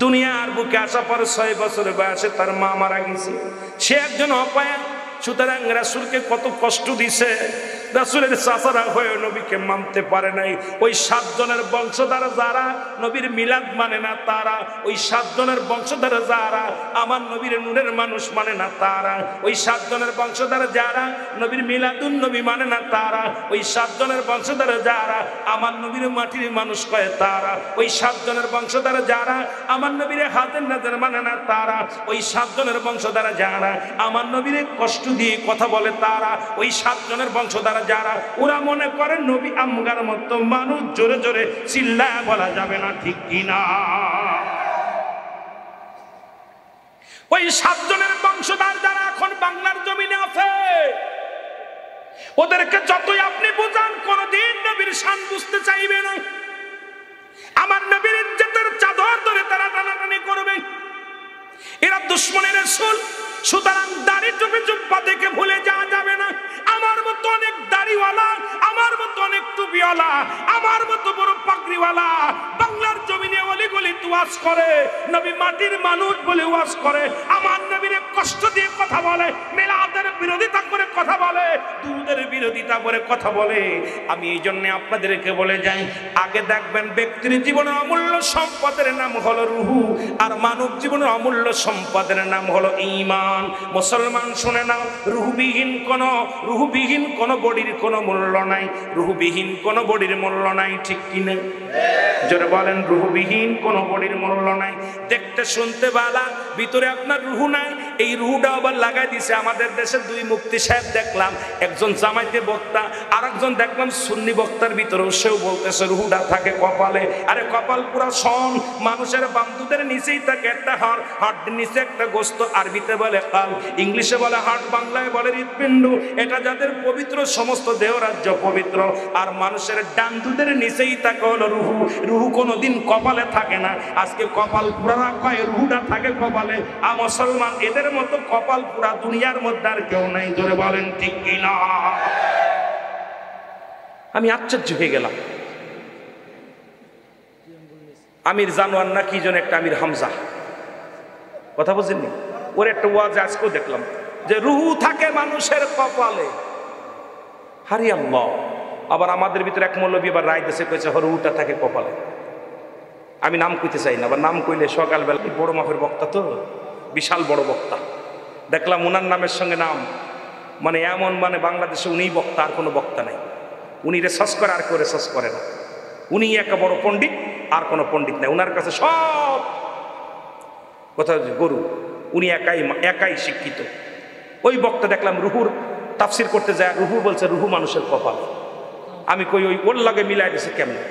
[SPEAKER 1] দুনিয়ার বুকে আসা পর 6 বছর বয়সে তার মা মারা গেছে। সে একজন অপায়া। সুতরাং রাসূলকে কত কষ্ট দিছে। রাসূলের চাচারা হয়ে নবীকে মানতে পারে নাই। ওই 7 জনের বংশধর যারা নবীর মিলাদ মানে না তারা, ওই 7 জনের বংশধর যারা আমার নবীর নূরের মানুষ মানে না তারা, ওই 7 জনের বংশধর যারা নবীর মিলাদুন নবী মানে না তারা, ওই 7 জনের বংশধর যারা আমার নবীর মাটির মানুষ কয় তারা, ওই 7 জনের বংশধর যারা আমার নবীর হাতের নাজার মানে না তারা, ওই 7 জনের বংশধর যারা আমার নবীর কষ্ট দিয়ে কথা বলে তারা, ওই 7 জনের বংশধর যারা ওরা মনে করে নবী আমগার মতো মানুষ। জোরে জোরে চিল্লায় বলা যাবে না, ঠিক কিনা? ওই 7 জনের বংশধর যারা এখন বাংলার জমিনে আছে, ওদেরকে যতই আপনি বোঝান কোনদিন নবীর শান বুঝতে চাইবে না। আমার নবীর ইজ্জতের চাদর ধরে তারা টানাটানি করবে। এরা দুশ্মনের রাসূল। সুতরাং দাড়ি টুপি জুব্বা দেখে ভুলে যাওয়া যাবে না। আমার মতো অনেক দাড়িওয়ালা, আমার মতো অনেক টুপিওয়ালা, আমার মতো বড় পাগড়িওয়ালা বাংলার জমিনে অলিগলি ওয়াজ করে, নবী মাটির মানুষ বলে ওয়াজ করে, আমার নবীর কষ্ট দিয়ে কথা বলে, মিলাদের বিরোধিতা করে কথা বলে, দুরূদের বিরোধিতা করে কথা বলে। আমি এই জন্য আপনাদেরকে বলে যাই, আগে দেখবেন ব্যক্তির জীবনের অমূল্য সম্পদের নাম হলো রুহু, আর মানব জীবনের অমূল্য সম্পদের নাম হলো ঈমান। মুসলমান শুনে নাও, রুহুবিহীন কোন বডির কোনো মূল্য নাই, রুহুবিহীন কোন বডির মূল্য নাই, ঠিক কিনা? জোরে বলেন, রুহুবিহীন কোন বডির মূল্য নাই। দেখতে শুনতে বালা, ভিতরে আপনার রুহু নাই। এই রুহুটা আবার লাগাই দিছে আমাদের দেশে 2 মুফতি সাহেব দেখলাম, একজন জামায়াতে বক্তা, আর একজন দেখলাম সুন্নি বক্তার ভিতরেও সেও বলতেছে রুহুটা থাকে কপালে। আরে কপাল পুরা সন, মানুষের বান্ধুদের নিচেই থাকে একটা হাড়, হাড়ের নিচে একটা গোস্ত, আরবিতে বলে কাল, ইংলিশে বলে হার্ট, বাংলায় বলে হৃৎপিণ্ড। এটা যাদের পবিত্র, সমস্ত দেহ রাজ্য পবিত্র। আর মানুষের ডান্ডুদের নিচেই থাকে হলো রুহু। রুহু কোনোদিন কপালে থাকে না। আজকে কপাল পুরা কয় রুহুটা থাকে কপালে। আর মুসলমান এদের মতো কপাল পুরা দুনিয়ার মধ্যে আর কেউ নাই। জোরে বলেন ঠিক কিনা? আমি আশ্চর্য হয়ে গেলাম। আমির জানোয়ার না কি জন একটা আমির হামজা, কথা বুঝেননি? ওর একটা ওয়াজ আজকেও দেখলাম যে রুহু থাকে মানুষের কপালে। হারি আল্লাহ। আবার আমাদের ভিতরে এক মৌলবী আবার রায় দেশে কয়েছে রুহুটা থাকে কপালে। আমি নাম কইতে চাই না, আবার নাম কইলে সকালবেলা বড় মাপের বক্তা, তো বিশাল বড় বক্তা দেখলাম, ওনার নামের সঙ্গে নাম মানে এমন, মানে বাংলাদেশে উনিই বক্তা, আর কোনো বক্তা নাই। উনি রেসার্চ করে, আর কেউ রেসার্চ করে না। উনি একটা বড় পণ্ডিত, আর কোনো পণ্ডিত নাই ওনার কাছে। সব কথা গরু, উনি একাই শিক্ষিত। ওই বক্তা দেখলাম রুহুর তাফসির করতে যায়, রুহু বলছে রুহু মানুষের কপাল। আমি কই ওই ওর লাগে মিলাই দিছে কেমনে?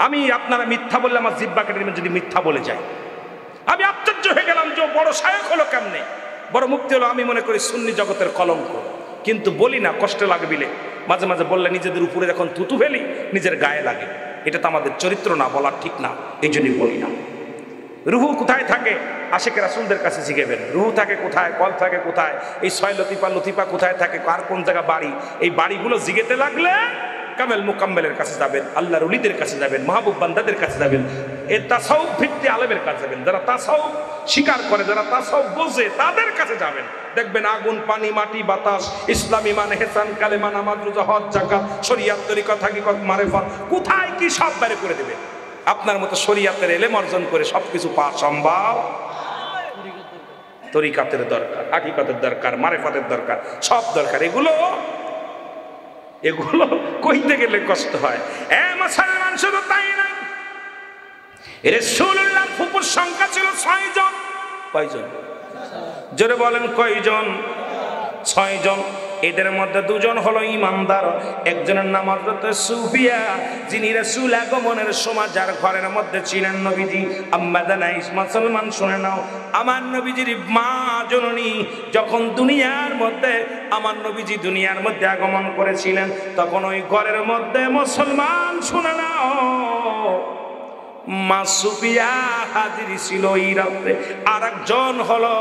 [SPEAKER 1] আমি আপনারা মিথ্যা বললে আমার জিব্বা কেটে নেবেন যদি মিথ্যা বলে যায়। আমি আশ্চর্য হয়ে গেলাম যে বড় শায়খ হলো কেমনে, বড় মুক্তি হলো। আমি মনে করি সুন্নি জগতের কলঙ্ক, কিন্তু বলি না, কষ্ট লাগে বিলে। মাঝে মাঝে বললে নিজেদের উপরে যখন থুতু ফেলি নিজের গায়ে লাগে। এটা তো আমাদের চরিত্র না, বলার ঠিক না, এই জন্যই বলি না। রুহু কোথায় থাকে আশিক রাসূলদের কাছে জিজ্ঞেবেন। রুহু থাকে কোথায়, কল থাকে কোথায়, এই 6 লতিফা কোথায় থাকে, কার কোন জায়গা বাড়ি, এই বাড়িগুলো জিজ্ঞেতে লাগলে কামেল মুকাম্মেলের কাছে যাবেন, আল্লাহর ওলিদের কাছে যাবেন, মাহবুব বান্দাদের কাছে যাবেন। এই তাসাউফ ভিত্তি আলেমের কাছে যাবেন, যারা তাসাউফ স্বীকার করে, যারা তাসাউফ বোঝে তাদের কাছে যাবেন। দেখবেন আগুন, পানি, মাটি, বাতাস, ইসলামী মানে হেসান, কালেমা, নামাজ, রোজা, হজ, যাকাত, শরীয়ত, তরিকত, হাকিকত, মারিফত, কোথায় কি সব বের করে দেবে। আপনার মতো শরীয়তের ইলম অর্জন করে সবকিছু পাওয়া সম্ভব? তরিকাতের দরকার, হাকিকতের দরকার, মারিফতের দরকার, সব দরকার। এগুলো কইতে গেলে কষ্ট হয়। মুসলমান শুধু তাই না, রাসূলুল্লাহর ফুফুর সংখ্যা ছিল 6 জন। কয়জন? জোরে বলেন কয়জন? 6 জন। এদের মধ্যে 2 জন হলো ইমানদার, একজনের নাম হযরত সুফিয়া, যিনি রাসূল আগমনের সময় যার ঘরের মধ্যে ছিলেন নবীজি। আম্মা জানাইস মুসলমান শুনে নাও, আমার নবীজির মা জননী যখন দুনিয়ার মধ্যে আমার নবীজি দুনিয়ার মধ্যে আগমন করেছিলেন, তখন ওই ঘরের মধ্যে মুসলমান শুনে নাও মা সুফিয়া হাজির ছিল এই রাতে। আর একজন হলো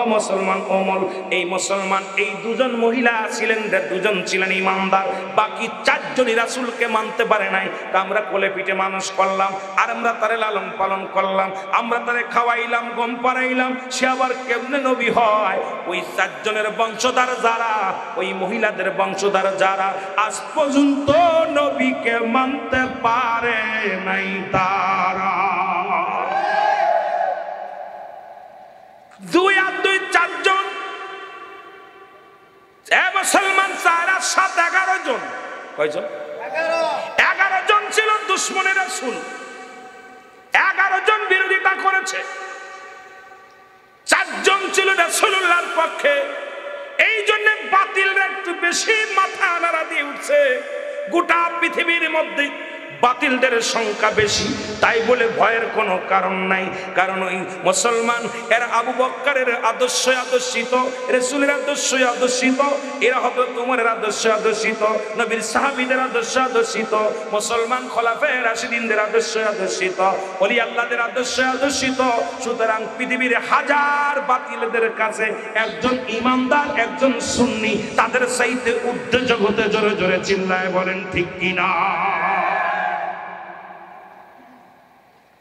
[SPEAKER 1] অমুসলমান ওমর। এই মুসলমান, এই 2 জন মহিলা ছিলেন, 2 জন ছিলেন ইমানদার, বাকি 4 জনই রাসূলকে মানতে পারে নাই। আমরা কোলে পিঠে মানুষ করলাম, আর আমরা তারে লালন পালন করলাম, আমরা তারে খাওয়াইলাম, গম পাড়াইলাম, সে আবার কেমনে নবী হয়? ওই 4 জনের বংশধর যারা, ওই মহিলাদের বংশধর যারা, আজ পর্যন্ত নবীকে মানতে পারে নাই। তারা 2 আর 2 4 জন। মুসলমান 4 আর 7 11 জন। কয়জন? 11 জন ছিল দুশমনে রাসূল। 11 জন বিরোধিতা করেছে, 4 জন ছিল রাসূলুল্লাহর পক্ষে। এই জন্য বাতিলরা একটু বেশি মাথা নাড়া দিয়ে উঠছে। গোটা পৃথিবীর মধ্যে বাতিলদের সংখ্যা বেশি, তাই বলে ভয়ের কোনো কারণ নাই। কারণ ওই মুসলমান এরা আবু বকরের আদর্শে আদর্শিত, রাসূলের আদর্শে আদর্শিত, এরা হযরত ওমরের আদর্শে আদর্শিত, নবীর সাহাবীদের আদর্শে আদর্শিত, মুসলমান খোলাফায়ে রাশিদিনদের আদর্শে আদর্শিত, ওলি আল্লাহদের আদর্শে আদর্শিত। সুতরাং পৃথিবীর হাজার বাতিলদের কাছে একজন ইমানদার, একজন সুন্নি, তাদের চাইতে ঊর্ধ্বে জগতে জোরে জোরে চিল্লায় বলেন ঠিক কিনা?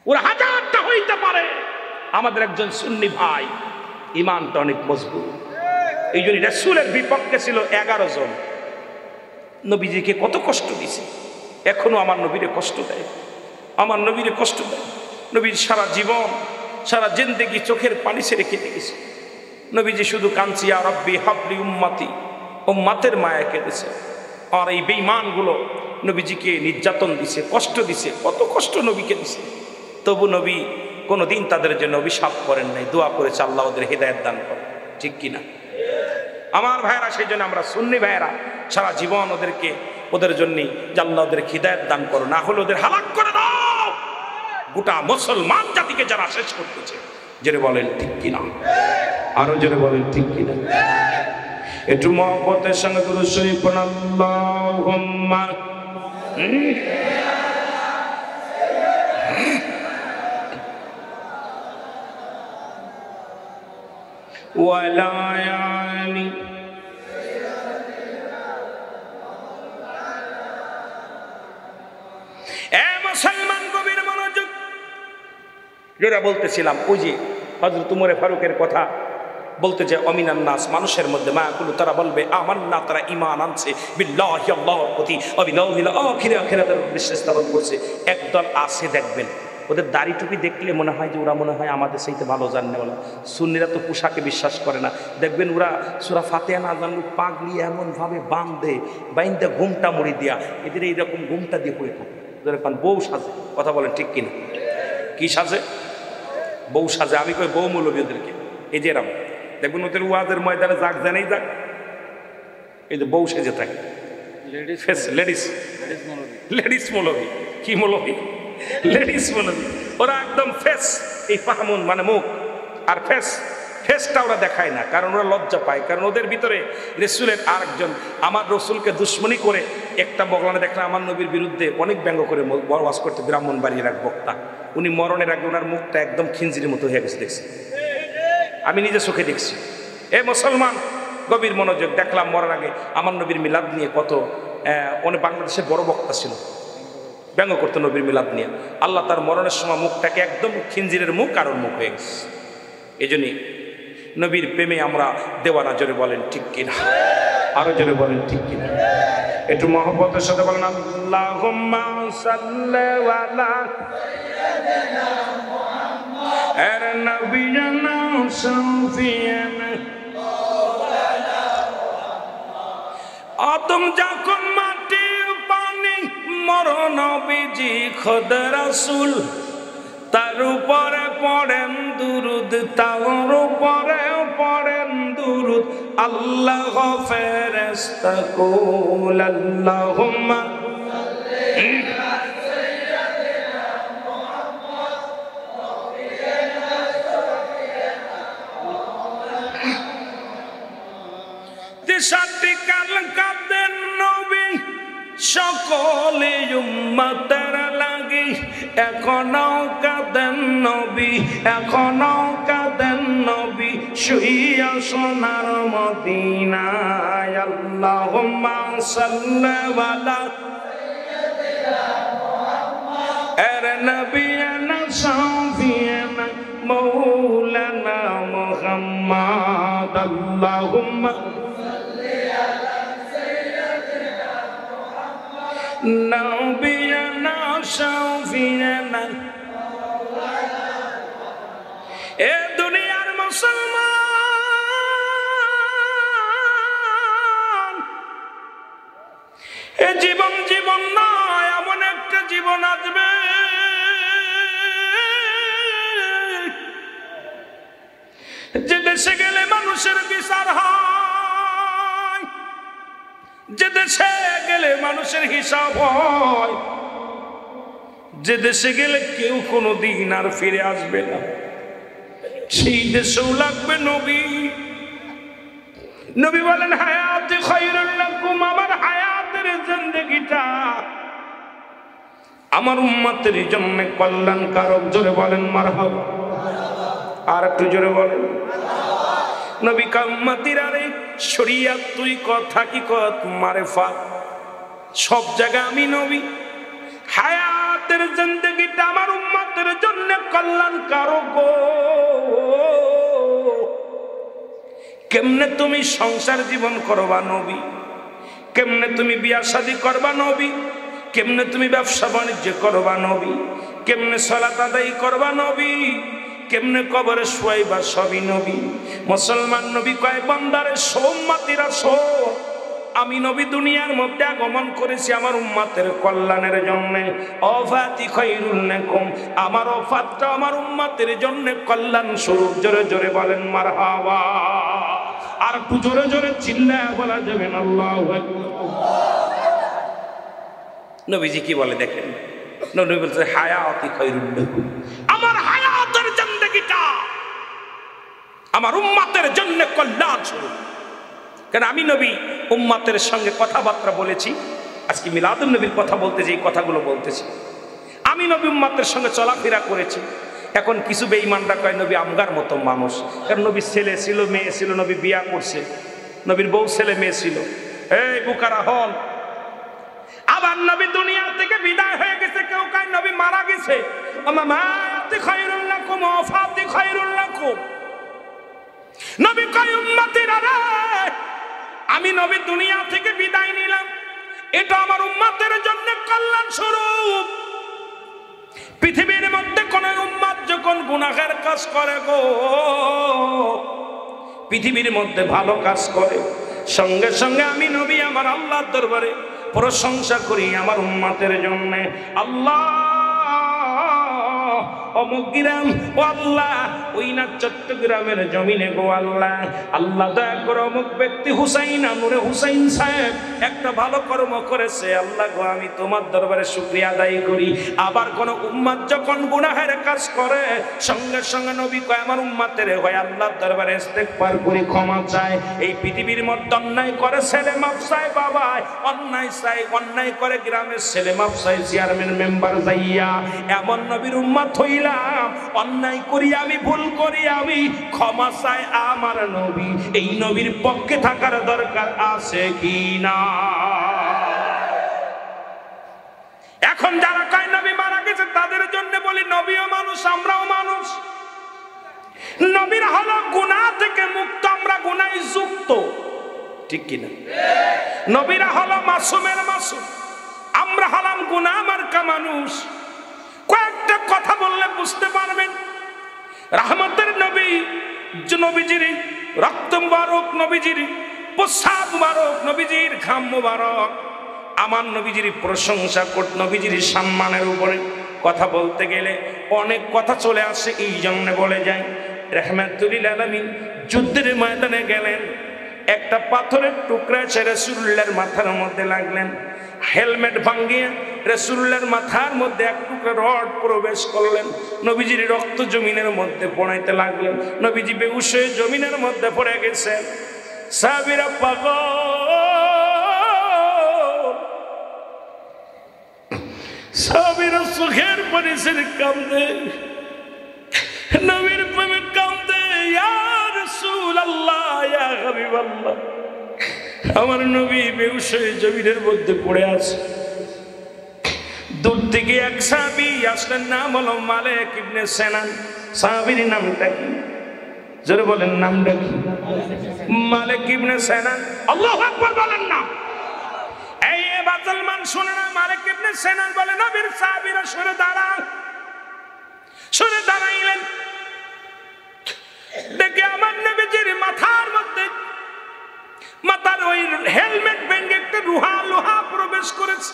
[SPEAKER 1] ওরা হাজারটা হইতে পারে, আমাদের একজন সুন্নি ভাই, ইমানটা অনেক মজবুত। এই জন্য রাসূলের বিপক্ষে ছিল 11 জন। নবীজিকে কত কষ্ট দিয়েছে, এখনো আমার নবীরে কষ্ট দেয়, আমার নবীরে কষ্ট দেয়। নবীর সারা জীবন, সারা জিন্দেগি চোখের পানি ছেড়ে কেটে গেছে। নবীজি শুধু কাঁদছে, ইয়া রব্বি হাবলি উম্মতি, উম্মতের মায়া কেঁদেছে। আর এই বেঈমানগুলো নবীজিকে নির্যাতন দিছে, কষ্ট দিছে, কত কষ্ট নবীকে দিছে। তবু নবী কোনোদিন তাদের জন্য অভিশাপ করেন নাই, দোয়া করেছে আল্লাহ ওদের হেদায়েত দান করে। ঠিক কিনা আমার ভাইয়েরা? সেই জন্য আমরা সুন্নি ভাইয়েরা সারা জীবন ওদেরকে, ওদের জন্যই যে আল্লাহ ওদের হিদায়াত দান করো, না হলে ওদের হালাক করে দাও। গোটা মুসলমান জাতিকে যারা শেষ করতেছে, জোরে বলেন ঠিক কিনা? আরো জোরে বলেন ঠিক কিনা? একটু মহব্বতের সঙ্গে দুরূদ শরীফ পড়ুন। আল্লাহুম্মা ওয়ালা আলি মুসলমান গভীর মনোযোগ। যেটা বলতেছিলাম, ওই যে হযরত ওমর ফারুকের কথা বলতে যে অমিনান নাস, মানুষের মধ্যে মায়াকুলু, তারা বলবে আমান্না, তারা ঈমান আনছে বিল্লাহি, আল্লাহর প্রতি, অবিল আখিরা, আখিরাতের বিশ্বাস স্থাপন করছে। একদল আছে দেখবেন, ওদের দাড়ি টুপি দেখলে মনে হয় যে ওরা মনে হয় আমাদের সেইতে ভালো জানেওয়ালা। সুন্নিরা তো পোশাকে বিশ্বাস করে না। দেখবেন ওরা সূরা ফাতিহা না জানলে পাগলি এমনভাবে বাইন্দে ঘুমটা মুড়ি দিয়া, এদের এইরকম ঘুমটা দিয়ে পড়ে থাকে। যেরকম বউ সাজে, কথা বলেন ঠিক কিনা? কি সাজে? বউ সাজে। আমি কই বউ মৌলবী ওদেরকে, এই যে এরকম দেখবেন ওদের ওয়াজের ময়দানে যাক জানেই যাক, এই যে বউ সেজে থাকে। লেডিস মৌলবী। কি মৌলবী? লেডিস মৌলবী। ওরা একদম ফেস, এই পাহমুন মানে মুখ আর ফেসটা ওরা দেখায় না, কারণ ওরা লজ্জা পায়। কারণ ওদের ভিতরে রাসূলের আরেকজন, আমার রসুলকে দুশ্মনী করে একটা বগলানে দেখলাম আমার নবীর বিরুদ্ধে অনেক ব্যঙ্গ করে ওয়াজ করতে, ব্রাহ্মণবাড়ির এক বক্তা। উনি মরণের আগে ওনার মুখটা একদম খিঞ্জির মতো হয়ে গেছে, দেখছি, আমি নিজে চোখে দেখছি। এ মুসলমান গভীর মনোযোগ। দেখলাম মরার আগে আমার নবীর মিলাদ নিয়ে কত, অনেক বাংলাদেশের বড় বক্তা ছিল, ব্যঙ্গ করতো নবীর মিলাদ নিয়ে। আল্লাহ তার মরণের সময় মুখটাকে একদম খিঞ্জিরের মুখ কারোর মুখ হয়ে গেছে। এই জন্যই নবীর প্রেমে আমরা দেওয়ানা, জোরে বলেন ঠিক কিনা, আরো জোরে বলেন ঠিক কিনা, একটু মহব্বতের সাথে বলেন আল্লাহুম্মা সাল্লি আলা সাইয়্যিদিনা মুহাম্মদ এর নবিয়ানা শাফিয়ানা মাওলানা মুহাম্মদ। আদম যখন মাটি পানি মরণ নবীজি খোদ রাসূল, তার উপরে পড়েন দুরুদ, তার উপরে পড়েন দুরুদ। আল্লাহ ফেরেশতা কুল আল্লাহুম্মা সাল্লি আলা সাইয়্যিদিনা মুহাম্মদ নবিয়ানা শাফিয়ানা মাওলানা। দেশাটি কাল কাঁদেন নবী সকলে উম্মতের লাগি, এখনো কাঁদেন নবী, এখনো কাঁদেন নবী শুইয়া সোনার মদিনায়। আল্লাহুম্মা সাল্লি আলা সাইয়্যিদিনা মুহাম্মদ এর নবিয়ানা শাফিয়ানা মাওলানা মুহাম্মদ। আল্লাহুম্মা সাল্লি আলা সাইয়্যিদিনা মুহাম্মদ নবিয়ানা শাফিয়ানা মাওলানা। এ দুনিয়ার মুসলমান, এ জীবন জীবন নয়, এমন একটা জীবন আসবে যে দেশে গেলে মানুষের বিচার হয়, যে দেশে গেলে মানুষের হিসাব হয়, যে দেশে গেলে কেউ কোনো দিন আর ফিরে আসবে না, সেই দেশেও লাগবে নবী। নবী বলেন হায়াতি খায়রুল লাকুম, আমার হায়াতের জিন্দেগিটা আমার উম্মতের জন্য কল্যাণকারক। জোরে বলেন মারহাবা, আর একটু জোরে বলেন। নবী উম্মতিরা রে, শরিয়াত তুই কথা কি কত মারেফাত সব জায়গায় আমি নবী। হায়াতের জিন্দেগিটা আমার উম্মতের জন্য কল্যাণকারক। কেমনে তুমি সংসার জীবন করবা নবী, কেমনে তুমি বিয়া শাদী করবা নবী, কেমনে তুমি ব্যবসা বাণিজ্য করবা নবী, কেমনে সালাত আদায় করবা নবী, কেমনে কবরে শুয়াইবা সবই নবী। মুসলমান নবী কয় বান্দারে উম্মতিরা শোন, আমি নবী দুনিয়ার মধ্যে আগমন করেছি আমার উম্মতের কল্যাণের জন্য। ওয়াফাতি খায়রুল লাকুম, আমার ওয়াফাতটা আমার উম্মতের জন্য কল্যাণ স্বরূপ। জোরে জোরে বলেন মারহাবা, আর একটু জোরে জোরে চিল্লায়া বলা যাবে না আল্লাহু আকবার। নবীজি কি বলে দেখেন, নবী বলছে হায়াতি খায়রুল লাকুম, আমার হায়াতের জিন্দেগিটা আমার উম্মতের জন্য কল্যাণ স্বরূপ। কারণ আমি নবী উম্মতের সঙ্গে কথাবার্তা বলেছি, আজকে মিলাদুন নবীর কথা বলতে যে কথাগুলো বলতেছি, আমি নবী উম্মতের সঙ্গে চলাফেরা করেছি। এখন কিছু বেঈমানরা কয় নবী আমগার মতো মানুষ, কারণ নবীর ছেলে ছিল, মেয়ে ছিল, নবী বিয়া করছে, নবীর বউ ছেলে মেয়ে ছিল। এই বুকারা হল, আবার নবী দুনিয়া থেকে বিদায় হয়ে গেছে, কেউ কয় নবী মারা গেছে। মামাতি খায়রুল লাকুম ওয়াফাতি খায়রুল লাকুম। নবী কয় উম্মতিরা রে, আমি নবী দুনিয়া থেকে বিদায় নিলাম, এটা আমার উম্মতের জন্য কল্যাণ স্বরূপ। পৃথিবীর মধ্যে কোন উম্মত যখন গুনাহের কাজ করে গো, পৃথিবীর মধ্যে ভালো কাজ করে, সঙ্গে সঙ্গে আমি নবী আমার আল্লাহর দরবারে প্রশংসা করি আমার উম্মতের জন্য। আল্লাহ অমুক গ্রাম, ও আল্লাহ ওই না চট্টগ্রামের জমিনে গো আল্লাহ, আল্লাহ দয়া করে অমুক ব্যক্তি হুসাইন আনুরে হুসাইন সাহেব একটা ভালো কর্ম করেছে, আল্লাহ গো আমি তোমার দরবারে শুকরিয়া আদায় করি। আবার কোন উম্মত যখন গুনাহের কাজ করে, সঙ্গে সঙ্গে নবী কয় আমার উম্মতের হয় আল্লাহর দরবারে ইস্তেগফার করি, ক্ষমা চায়। এই পৃথিবীর মধ্যে অন্যায় করে ছেলে মাফ চায় বাবা, অন্যায় করে গ্রামের ছেলে মাফ চায় চেয়ারম্যান মেম্বার যাইয়া। এমন নবীর উম্মত হইলাম, অন্যায় করি আমি, ভুল করি আমি, ক্ষমা চায় আমার নবী। এই নবীর পক্ষে থাকার দরকার আছে কি না? এখন যারা কয় নবী মারা গেছে তাদের জন্য বলি নবীও মানুষ, আমরাও মানুষ। নবীর হলো গুনাহ থেকে মুক্ত, আমরা গুনাহে যুক্ত, ঠিক কিনা? নবীরা হলো মাসুমের মাসুম, আমরা হলাম গুনাহ মার্কা মানুষ। কয়েকটা কথা বললে বুঝতে পারবেন। রহমতের নবী, নবীজির রক্ত মুবারক, নবীজির প্রসাব মুবারক, নবীজির ঘাম মুবারক, আমার নবীজির প্রশংসা করতে, নবীজির সম্মানের উপরে কথা বলতে গেলে অনেক কথা চলে আসে, এই জন্য বলে যায় রাহমাতুল লিল আলামিন যুদ্ধের ময়দানে গেলেন, একটা পাথরের টুকরা এসে রাসূলুল্লাহর মাথার মধ্যে লাগলেন, হেলমেট ভাঙিয়ে রাসূলুল্লাহর মাথার মধ্যে এক টুকরা রড প্রবেশ করলেন, নবীজির রক্ত জমিনের মধ্যে পড়াইতে লাগলেন, নবীজি বেহুশ হয়ে জমিনের মধ্যে পড়ে গেছেন। সাহাবীরা পাগল, সাহাবীরা চোখের পানি ছেড়ে কাঁদে, নবীর প্রেমে কাঁদে, ইয়া রাসূলুল্লাহ, ইয়া হাবিবাল্লাহ, আমার নবী বেহুশ হয়ে জমিনের মধ্যে পড়ে আছে। দূর থেকে এক সাহাবী আসলেন, নাম হলো মালিক ইবনে সিনান। সাহাবীর নামটা কি? জোরে বলেন, নামটা কি? মালিক ইবনে সিনান। আল্লাহু আকবার বলেন না। এই বাদলমান শুনে না, মালিক ইবনে সিনান বলে, নবীর সাহাবীরা সরে দাঁড়ান। সরে দাঁড়াইলেন, দেখে আমার নবীজির মাথার মধ্যে, মাথার ওই হেলমেট ভেঙে একটা লোহা প্রবেশ করেছে।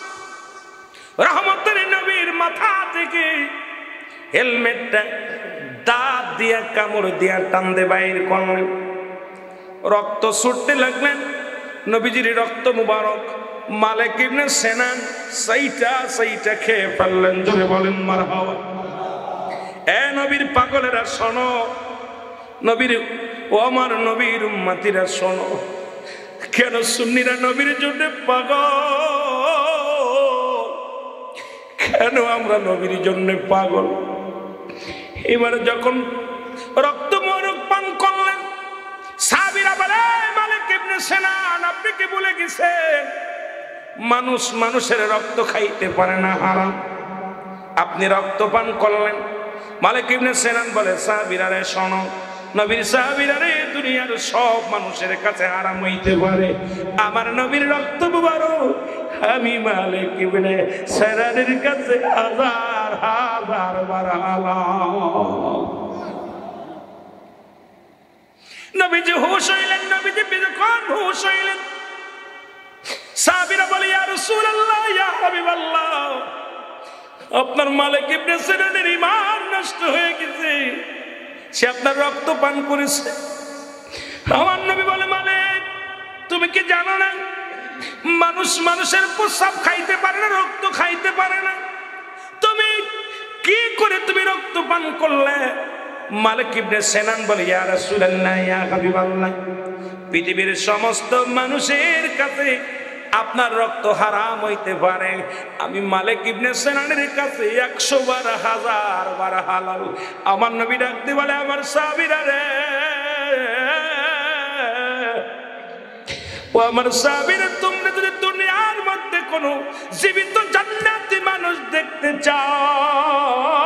[SPEAKER 1] রহমতের নবীর মাথা থেকে হেলমেটটা দাঁত দিয়া কামড় দিয়া টান দে বাইর করলেন, রক্ত ছুটতে লাগলেন, নবীজির রক্ত মুবারক মালিক ইবনে সিনান সেইটা খেয়ে ফেললেন। জোরে বলেন মারহাবা। এ নবীর পাগলেরা শোনো, নবীর ও আমার নবীর উম্মতিরা শোনো, কেন সুন্নিরা নবীর জন্য পাগল, কেন আমরা নবীর জন্য পাগল? এবার যখন রক্ত মোরক পান করলেন, সাহাবীরা বলে, মালিক ইবনে সিনান আপনি কি বলে গেছেন মানুষ মানুষের রক্ত খাইতে পারে না, হারাম, আপনি রক্ত পান করলেন। মালিক ইবনে সিনান বলে, সাহাবীরা রে শোনো, নবীর সাহাবীরা রে, দুনিয়ার সব মানুষের কাছে হারাম হইতে পারে, আমার নবীর রক্ত মুবারক আমি মালিক ইবনে সিনানের কাছে হাজার হাজার বার হালাল। নবীজি হুঁশ হইলেন, নবীজি যখন হুঁশ হইলেন, সাহাবীরা বলে, ইয়া রাসূলুল্লাহ, ইয়া হাবিবাল্লাহ, আপনার মালিক ইবনে সিনানের ঈমান নষ্ট হয়ে গেছে, সে আপনার রক্ত পান করেছে। আমার নবী বলে, মালিক তুমি কি জানো না মানুষ মানুষের প্রস্রাব খাইতে পারে না, রক্ত খাইতে পারে না, তুমি কি করে তুমি রক্ত পান করলে? মালিক ইবনে সিনান বলে, ইয়া রাসূলুল্লাহ, ইয়া হাবিবাল্লাহ, পৃথিবীর সমস্ত মানুষের কাছে আপনার রক্ত হারাম হইতে পারে, আমি মালিক ইবনে সিনানের কাছে 100 বার, 1000 বার হালাল। আমার নবী ডাকতে বলে, আমার সাহাবীরা রে, ও আমার সাহাবীরা, তোমরা যদি দুনিয়ার মধ্যে কোন জীবিত জান্নাতি মানুষ দেখতে চাও,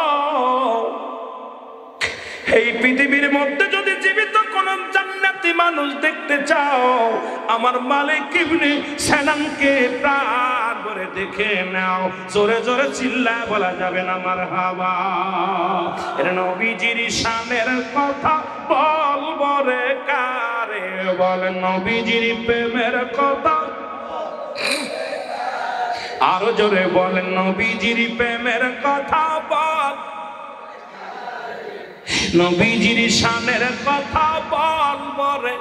[SPEAKER 1] এই পৃথিবীর মধ্যে যদি জীবিত কোন জান্নাতি মানুষ দেখতে চাও, আমার মালিক ইবনে সিনানকে প্রাণ ভরে দেখে নাও। জোরে জোরে চিল্লা বলা যাবে না মারহাবা। এর নবীজির শানের কথা বলবো রে কারে, বলেন নবীজির প্রেমের কথা, আরো জোরে বলেন নবীজির প্রেমের কথা বল, নবীজির শানের কথা বলবো রে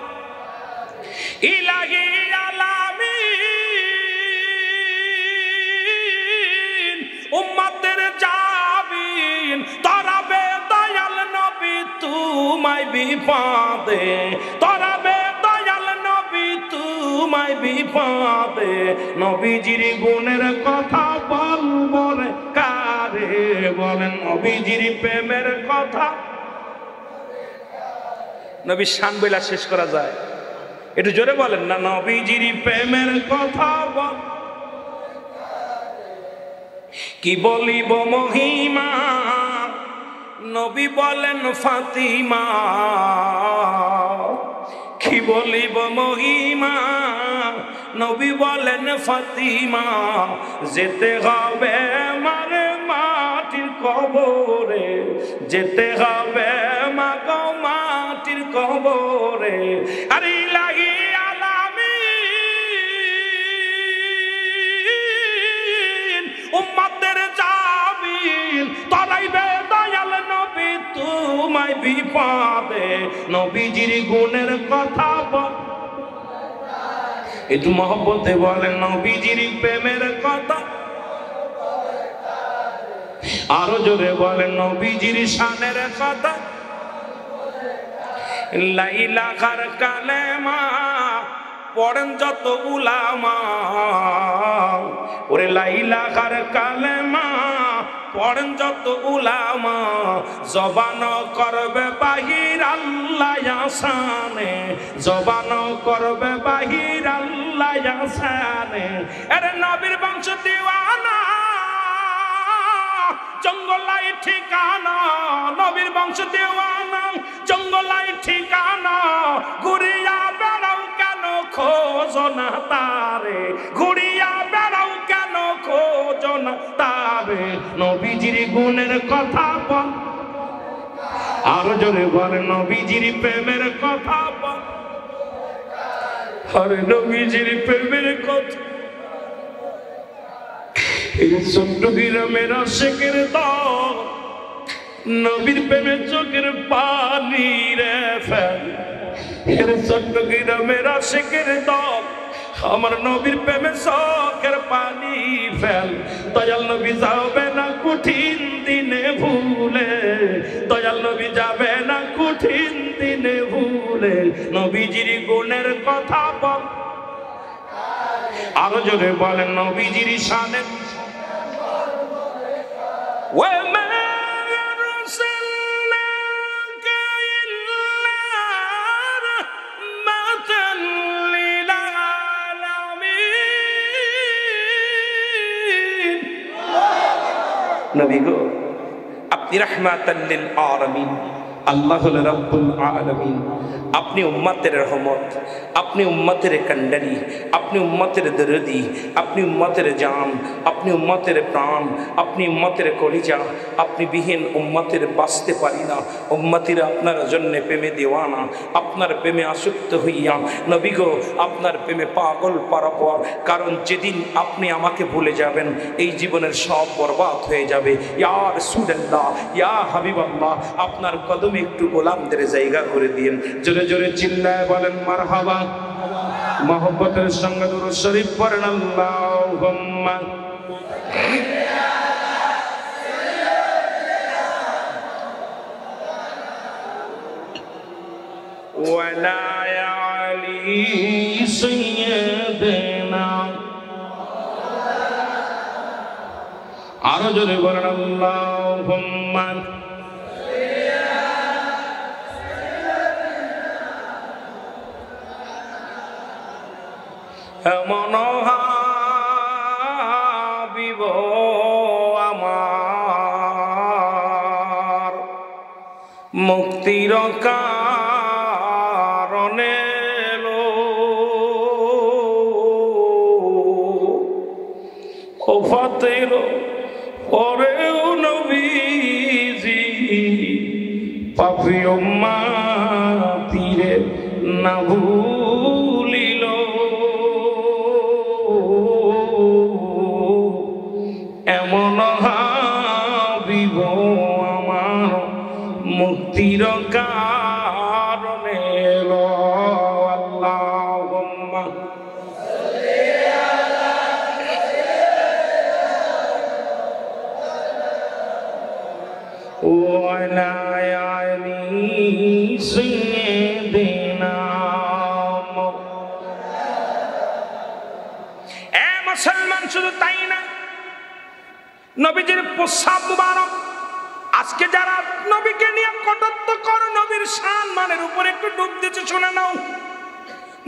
[SPEAKER 1] ইলাহি আলামিন, উম্মতের জাবিন তরাবে দয়াল নবী তোমায় বিপদে, তরাবে দয়াল নবী তোমায় বিপদে, নবীজির গুণের কথা বলবো রে কারে, বলেন নবীজির প্রেমের কথা। নবীর শান বইলা শেষ করা যায়? একটু জোরে বলেন না, নবীজির প্রেমের কথা বল। কি বলিব মহিমা, নবী বলেন ফাতিমা। কি বলিব মহিমা, নবী বলেন ফাতিমা। যেতে হবে মারে মাটির কবরে, যেতে হবে মাগো মাটির কবরে। আরে ইলাহি আলামিন উম্মতের জামিল তরাইবে দয়াল নবী তোমায় বিপদে। নবীজির গুণের কথা বল, একটু মহব্বতে বলেন নবীজির প্রেমের কথা, আরো জোরে বলেন নবীজির শানের কথা। লা ইলাহার কালেমা পড়েন যত উলামা, ওরে লা ইলাহার কালেমা পড়েন যত উলামা। জবান করবে বাহির আল্লাহ আসানে, জবান করবে বাহির আল্লাহ আসানে। আরে নবীর বংশ দিওয়ানা জঙ্গলাই ঠিকানা, নবীর বংশ দেওয়ানা জঙ্গলাই ঠিকানা। ঘুরিয়া বেড়াও কেন খোঁজ না তারে, ঘুরিয়া বেড়াও কেন খোঁজ না তারে। নবীজির গুণের কথা বল, আরো জোরে বলে নবীজির প্রেমের কথা বল। আরে নবীজির প্রেমের কথা, চট্টগ্রামের আশেকের দল নবীর প্রেমে চোখের পানি রে ফেল। চট্টগ্রামের আশেকের দল আমার নবীর প্রেমে চোখের পানি ফেল। দয়াল নবী যাবে না কঠিন দিনে ভুলে, দয়াল নবী যাবে না কঠিন দিনে ভুলে। নবীজির গুণের কথা বল, আরো জোরে বলেন নবীজির শানে। وما أرسلناك إلا رحمة للعالمين। নবী গো আপনি রাহমাতাল লিল আলামিন, আল্লাহ হল রাব্বুল আলামিন। আপনি উম্মতের রহমত, আপনি উম্মতের কান্ডারি, আপনি উম্মতের দরদি, আপনি উম্মতের জান, আপনি উম্মতের প্রাণ, আপনি উম্মতের কলিজা। আপনি বিহীন উম্মতের বাঁচতে পারি না। উম্মতিরা আপনার জন্য প্রেমে দেওয়ানা, আপনার প্রেমে আসক্ত হইয়া নবী গো আপনার প্রেমে পাগল পারাপার। কারণ যেদিন আপনি আমাকে ভুলে যাবেন এই জীবনের সব বরবাদ হয়ে যাবে। ইয়া রাসূলুল্লাহ, ইয়া হাবিবাল্লাহ, আপনার কদমে একটু গোলামদের জায়গা করে দিন। জোরে জোরে চিল্লায় বলেন মারহাবা। মহব্বতের সঙ্গে দুরূদ শরীফ পড়েন আল্লাহুম্মা ওয়ালা আলি সাইয়্যিদিনা। আরো জোরে বলেন আল্লাহুম্মা এমন হাবিব আমার মুক্তির কারণে ওফাতের পরেও নবীজি পাপী উম্মতিরে না ভুলিল। এমন হাবিব আমার মুক্তির কারণে আল্লাহুম্মা ওয়ালা আলি সাইয়্যিদিনা। এ মুসলমান শুধু তাই না, নবীজির প্রস্রাব মুবারক। আজকে যারা নবীকে নিয়ে কটাক্ষ করে নবীর সম্মানের উপর একটু ডুব দিচ্ছে, শুনে নাও।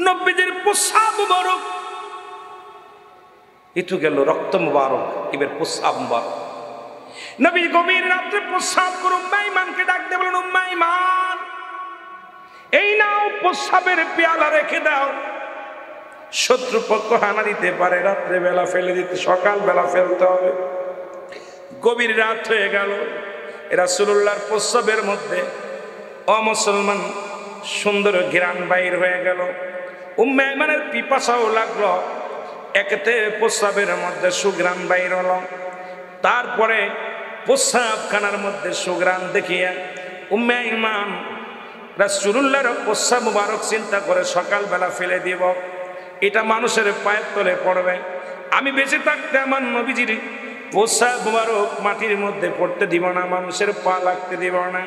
[SPEAKER 1] নবীজির প্রস্রাব মুবারক, একটু গেল রক্ত মুবারক, এবার প্রস্রাব মুবারক। নবী গভীর রাত্রে প্রস্রাব করে উম্মে আইমানকে ডাক দিয়ে বলেন, উম্মে আইমান, এই নাও প্রস্রাবের পেয়ালা রেখে দাও, শত্রুপক্ষ হানা দিতে পারে, রাত্রে বেলা ফেলে দিতে, সকাল বেলা ফেলতে হবে। গভীর রাত হয়ে গেল, রাসূলুল্লাহর প্রস্রাবের মধ্যে অমুসলমান সুন্দর ঘ্রাণ বাইর হয়ে গেল। উম্মে আইমানের পিপাসাও লাগলো, একেতে প্রস্রাবের মধ্যে সুঘ্রাণ বাইর হলো, তারপরে প্রস্রাবখানার মধ্যে সুঘ্রাণ দেখিয়া উম্মে আইমান রাসূলুল্লাহর প্রস্রাব মুবারক চিন্তা করে সকালবেলা ফেলে দিব, এটা মানুষের পায়ের তলে পড়বে, আমি বেঁচে থাকতে আমার নবীজির প্রস্রাব মুবারক মাটির মধ্যে পড়তে দিব না, মানুষের পা লাগতে দিব না,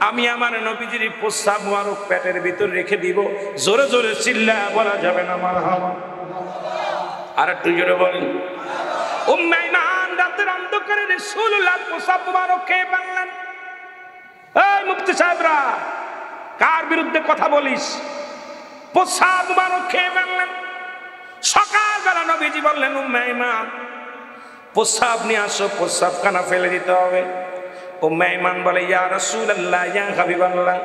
[SPEAKER 1] আমি আমার নবীজির প্রস্রাব মুবারক পেটের ভিতর রেখে দিব। জোরে জোরে চিল্লা বলা যাবে না মারহাবা? আর একটু জোরে বলেন। উম্মে আইমান রাতের অন্ধকারে রাসূলুল্লাহর প্রস্রাব মুবারক খেয়ে ফেললেন। এই মুফতি সাহেবরা, কার বিরুদ্ধে কথা বলিস? প্রস্রাব মুবারক খেয়ে ফেললেন। সকালবেলা নবীজি বললেন, উম্মে আইমান প্রস্রাব নিয়ে আসো, প্রস্রাবখানা ফেলে দিতে হবে। উম্মে আইমান বলে, ইয়া রাসূলুল্লাহ, ইয়া হাবিবাল্লাহ,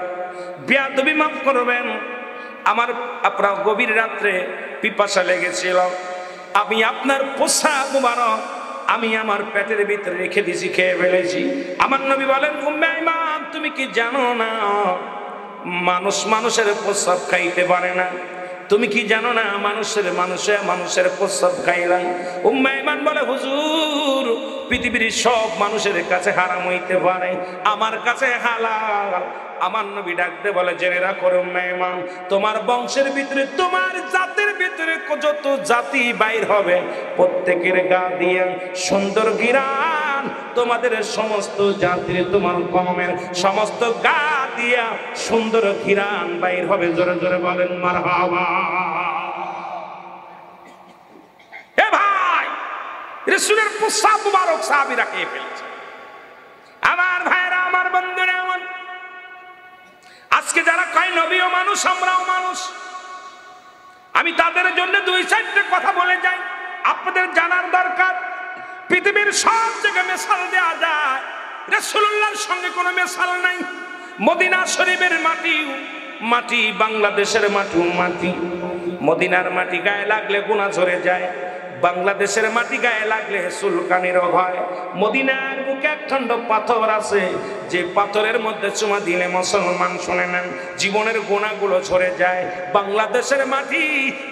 [SPEAKER 1] বেয়াদবি মাফ করবেন, আমার আপনার গভীর রাত্রে পিপাসা লেগেছিল, আমি আপনার প্রস্রাব মুবারক আমি আমার পেটের ভিতরে রেখে দিয়েছি, খেয়ে ফেলেছি। আমার নবী বলেন, উম্মে আইমান তুমি কি জানো না মানুষ মানুষের প্রস্রাব খাইতে পারে না? তুমি কি জানো না মানুষের প্রস্রাব খাইলাম? উম্মে আইমান বলে, হুজুর পৃথিবীর সব মানুষের কাছে হারাম হইতে পারে, আমার কাছে হালাল। আমার নবী ডাকতে বলে, জেনে রাখো উম্মে আইমান, তোমার বংশের ভিতরে, তোমার জাতের ভিতরে যত জাতি বাইর হবে প্রত্যেকের গা দিয়ে সুন্দর ঘ্রাণ, তোমাদের সমস্ত জাতির, তোমার কওমের সমস্ত গা দিয়া সুন্দর ঘ্রাণ বাইর হবে। জোরে জোরে বলেন মারহাবা। এ ভাই, রাসূলের প্রস্রাব মুবারক সাহাবীরা খেয়ে ফেলেছে। আমার ভাইরা, আমার বন্ধুরা, আমার আজকে যারা কয় নবীও মানুষ, আমরাও মানুষ, আমি তাদের জন্য দুই চারটে কথা বলে যাই, আপনাদের জানার দরকার। পৃথিবীর সব জায়গায় মেসাল দেওয়া যায়, রাসূলুল্লাহর সঙ্গে কোনো মেসাল নাই। মদিনা শরীফের মাটি, বাংলাদেশের মাটি, মদিনার মাটি গায়ে লাগলে গুনাহ ঝরে যায়, বাংলাদেশের মাটি গায়ে লাগলে চুলকানি রোগ হয়। মদিনার বুকে একখণ্ড পাথর আছে, যে পাথরের মধ্যে চুমা দিলে মুসলমান শুনে নেন জীবনের গুনাহগুলো ঝরে যায়। বাংলাদেশের মাটি,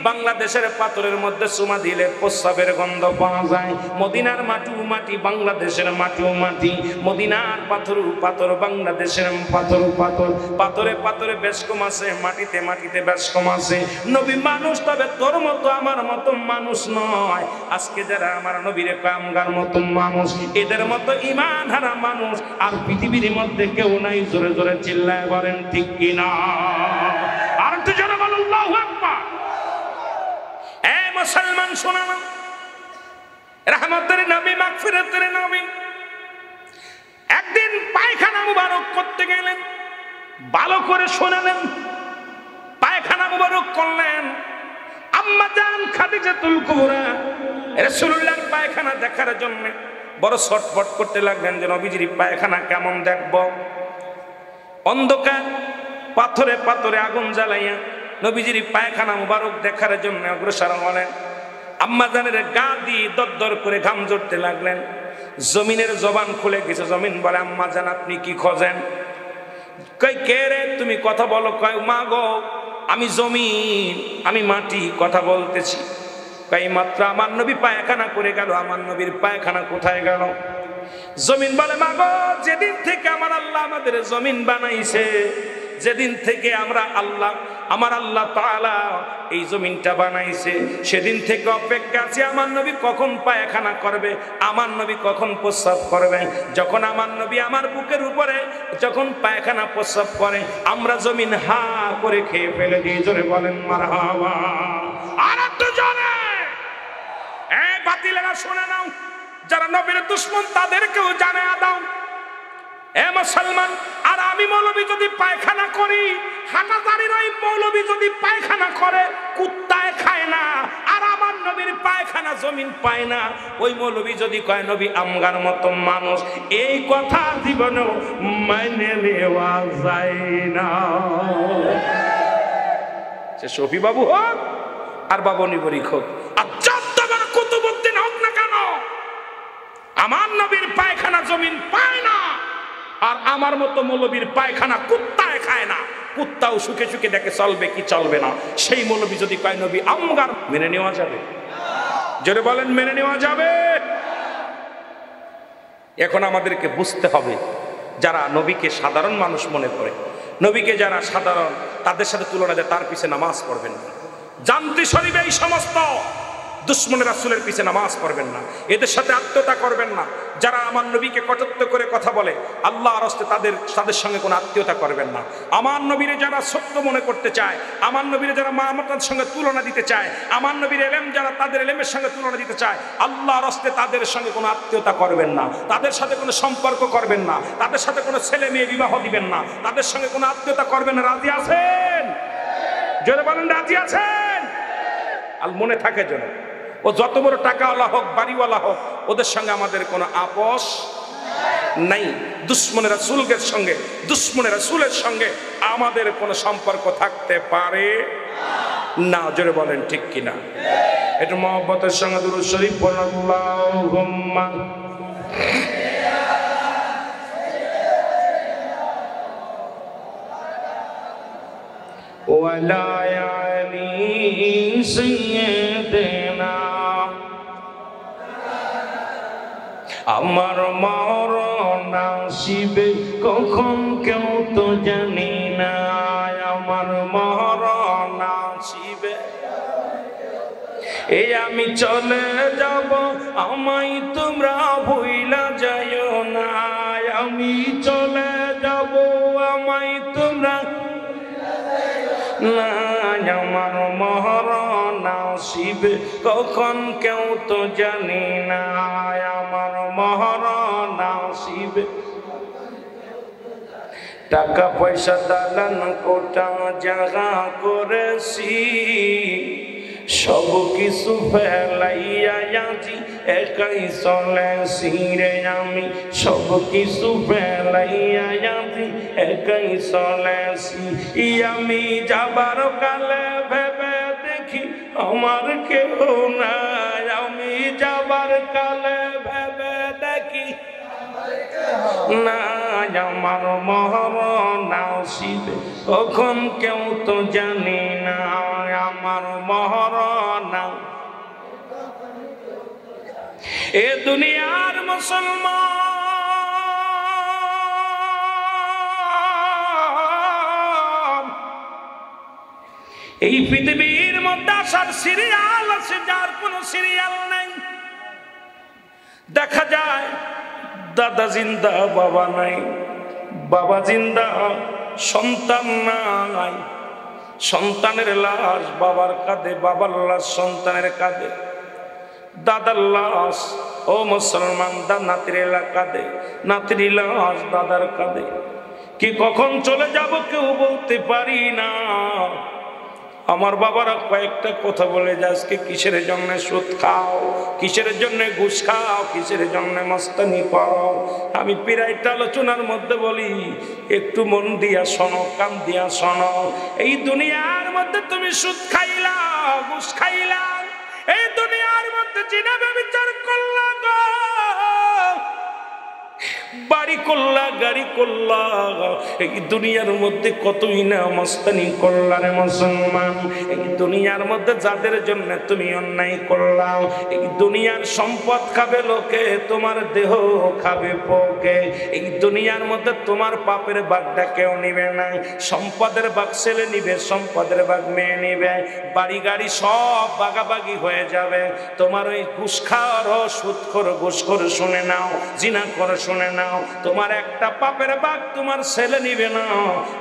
[SPEAKER 1] বাংলাদেশের পাথরের মধ্যে চুমা দিলে প্রস্রাবের গন্ধ পাওয়া যায়। মদিনার মাটি, বাংলাদেশের মাটি, মদিনার পাথর, বাংলাদেশের পাথর, পাথরে বেশ কম আছে, মাটিতে বেশ কম আছে। নবী মানুষ, তবে তোর মতো আমার মতো মানুষ নয়। আজকে যারা আমার নবীর কামগার মতো মানুষ, এদের মতো ঈমান হারা মানুষ আর পৃথিবীর মধ্যে কেউ নাই। জোরে জোরে চিল্লায় বলেন ঠিক কিনা? আর একটু জোরে বলেন আল্লাহু আকবার। এ মুসলমান শোনো না, রহমতের নবী, মাগফিরাতের নবী একদিন পায়খানা মুবারক করতে গেলেন। ভালো করে শুনলেন, পায়খানা মুবারক করলেন। আম্মা জান খাদিজাতুল কুবরা রাসূলুল্লাহর পায়খানা দেখার জন্য বড় ছটফট করতে লাগলেন যে নবীজির পায়খানা কেমন দেখব। অন্ধকার, পাথরে আগুন জ্বালাইয়া নবীজির পায়খানা মুবারক দেখার জন্য অগ্রসর হলেন। আম্মা জানের গা দিয়ে দরদর করে ঘাম ঝরতে লাগলেন। জমিনের জবান খুলে গেছে। জমিন বলে, আম্মা জান আপনি কি খোঁজেন? কই কে রে, তুমি কথা বলো। কয় মা গো, আমি জমিন, আমি মাটি, কথা বলতেছি। কই মাত্র আমার নবী পায়খানা করে গেল, আমার নবীর পায়খানা কোথায় গেল? জমিন বলে, মা গো, যেদিন থেকে আমার আল্লাহ আমাদের জমিন বানাইছে, যেদিন থেকে আমার আল্লাহ তাআলা এই জমিনটা বানাইছে, সেদিন থেকে অপেক্ষা আছি আমার নবী কখন পায়খানা করবে, আমার নবী কখন প্রস্রাব করবে। যখন আমার নবী আমার বুকের উপরে যখন পায়খানা প্রস্রাব করে, আমরা জমিন হা করে খেয়ে ফেলে দিই। জোরে বলেন মারহাবা। আর একটু জোরে। এই বাতিলেরা শুনে নাও, যারা নবীর দুশমন তাদেরকেও জানায়া দাও। এ মুসলমান, আর আমি মৌলবী যদি পায়খানা করি, হাটাজারির ওই মৌলবী যদি পায়খানা করে, কুত্তায় খায় না, আর আমার নবী নবীর পায়খানা জমিন পায় না, ওই মৌলবী যদি কয় নবী আমগার মতো মানুষ, এই কথা জীবনেও মেনে নেওয়া যায় না। সে শফি বাবু হোক আর বাবনী বরিক হোক, আর যতবার কুতুবউদ্দিন হোক না কেন, আমার নবীর পায়খানা জমিন পায় না, আর আমার মতো মৌলবীর পায়খানা কুত্তায় খায় না, কুত্তাও সুখে সুখে দেখে চলবে কি চলবে না, সেই মৌলবী যদি কয় নবী আমগার, মেনে নেওয়া যাবে? জোরে বলেন, মেনে নেওয়া যাবে? এখন আমাদেরকে বুঝতে হবে, যারা নবীকে সাধারণ মানুষ মনে করে, নবীকে যারা সাধারণ তাদের সাথে তুলনা দেয়, তার পিছে নামাজ পড়বেন না। জানতে শরীফে এই সমস্ত দুশ্মনের রাসূলের পিছে নামাজ পড়বেন না, এদের সাথে আত্মীয়তা করবেন না। যারা আমার নবীকে কটাক্ষ করে কথা বলে, আল্লাহর রাস্তে তাদের সঙ্গে কোনো আত্মীয়তা করবেন না। আমার নবীরে যারা সত্য মনে করতে চায়, আমার নবীরে যারা মাতার সঙ্গে তুলনা দিতে চায়, আমার নবীর এলেম যারা তাদের এলেমের সঙ্গে তুলনা দিতে চায়, আল্লাহর রাস্তে তাদের সঙ্গে কোনো আত্মীয়তা করবেন না, তাদের সাথে কোনো সম্পর্ক করবেন না, তাদের সাথে কোনো ছেলে মেয়ে বিবাহ দিবেন না, তাদের সঙ্গে কোনো আত্মীয়তা করবেন না। রাজি আছেন? জোরে বলেন, রাজি আছেন? আর মনে থাকে যেন, ও যত বড় টাকাওয়ালা হোক, বাড়িওয়ালা হোক, ওদের সঙ্গে আমাদের কোনো আপোষ নাই। দুশ্মনের রাসূলের সঙ্গে, দুশ্মনের রাসূলের সঙ্গে আমাদের কোনো সম্পর্ক থাকতে পারে না। জোরে বলেন ঠিক কিনা? একটু মহব্বতের সঙ্গে দুরূদ শরীফ পড়ুন। আল্লাহুম্মা ওয়ালা আলি সাইয়্যিদিনা। আমার মরণ আসিবে কখন কেউ তো জানি না, আমার মরণ আসিবে, এই আমি চলে যাব, আমায় তোমরা ভুইলা যাইও না, আমি চলে যাব, আমায় তোমরা না, আমার মরণ আসিবে কখন কেউ তো জানি না, আমার মরণ আসিবে। টাকা পয়সা দালান কোটা জাগা করেছি, সব কিছু ফেলাইয়া আজি একাই চলেছি রে আমি, সব কিছু ফেলাইয়া আজি একাই চলেছি। আমি যাবার কালে ভেবে দেখি আমার কেউ নাই, আমি যাবার কালে ভেবে দেখি না, আমার মরণ আসিবে কখন কেউ তো জানি না, আমার মরণ। এ দুনিয়ার মুসলমান, এই পৃথিবীর মধ্যে আসার সিরিয়াল আছে, যার কোনো সিরিয়াল নাই। দেখা যায় দাদা জিন্দা, বাবা নাই, বাবা জিন্দা, সন্তান নাই, সন্তানের লাশ বাবার কাঁধে, বাবার লাশ সন্তানের কাঁধে, দাদার লাশ ও মুসলমান নাতির কাঁধে, নাতির লাশ দাদার কাঁধে। কি কখন চলে যাব কেউ বলতে পারি না। আমার বাবারা কয়েকটা কথা বলে যে আজকে কিসের জন্য সুদ খাও, কিসের জন্য ঘুষ খাও, কিসের জন্য মস্তানি করো। আমি প্রায়টা আলোচনার মধ্যে বলি, একটু মন দিয়া শোনো, কান দিয়া শোনো। এই দুনিয়ার মধ্যে তুমি সুদ খাইলা, ঘুষ খাইলা, এই দুনিয়ার মধ্যে জিনা ব্যভিচার করলা গো, বাড়ি করলা, গাড়ি করলা, এই দুনিয়ার মধ্যে কতই না মস্তানি করলা রে মুসলমান। এই দুনিয়ার মধ্যে যাদের জন্য তুমি অন্যায় করলা, এই দুনিয়ার সম্পদ খাবে লোকে, তোমার দেহ খাবে পোকে। এই দুনিয়ার মধ্যে তোমার পাপের ভাগটা কেউ নিবে না, সম্পদের ভাগ ছেলে নিবে, সম্পদের ভাগ মেয়ে নিবে, বাড়ি গাড়ি সব ভাগাভাগি হয়ে যাবে। তোমার ওই ঘুষ খাওয়ার, সুদখোর ঘুষখোর শুনে নাও, জিনা করে শুনে নাও, তোমার একটা পাপের ভাগ তোমার ছেলে নিবে না,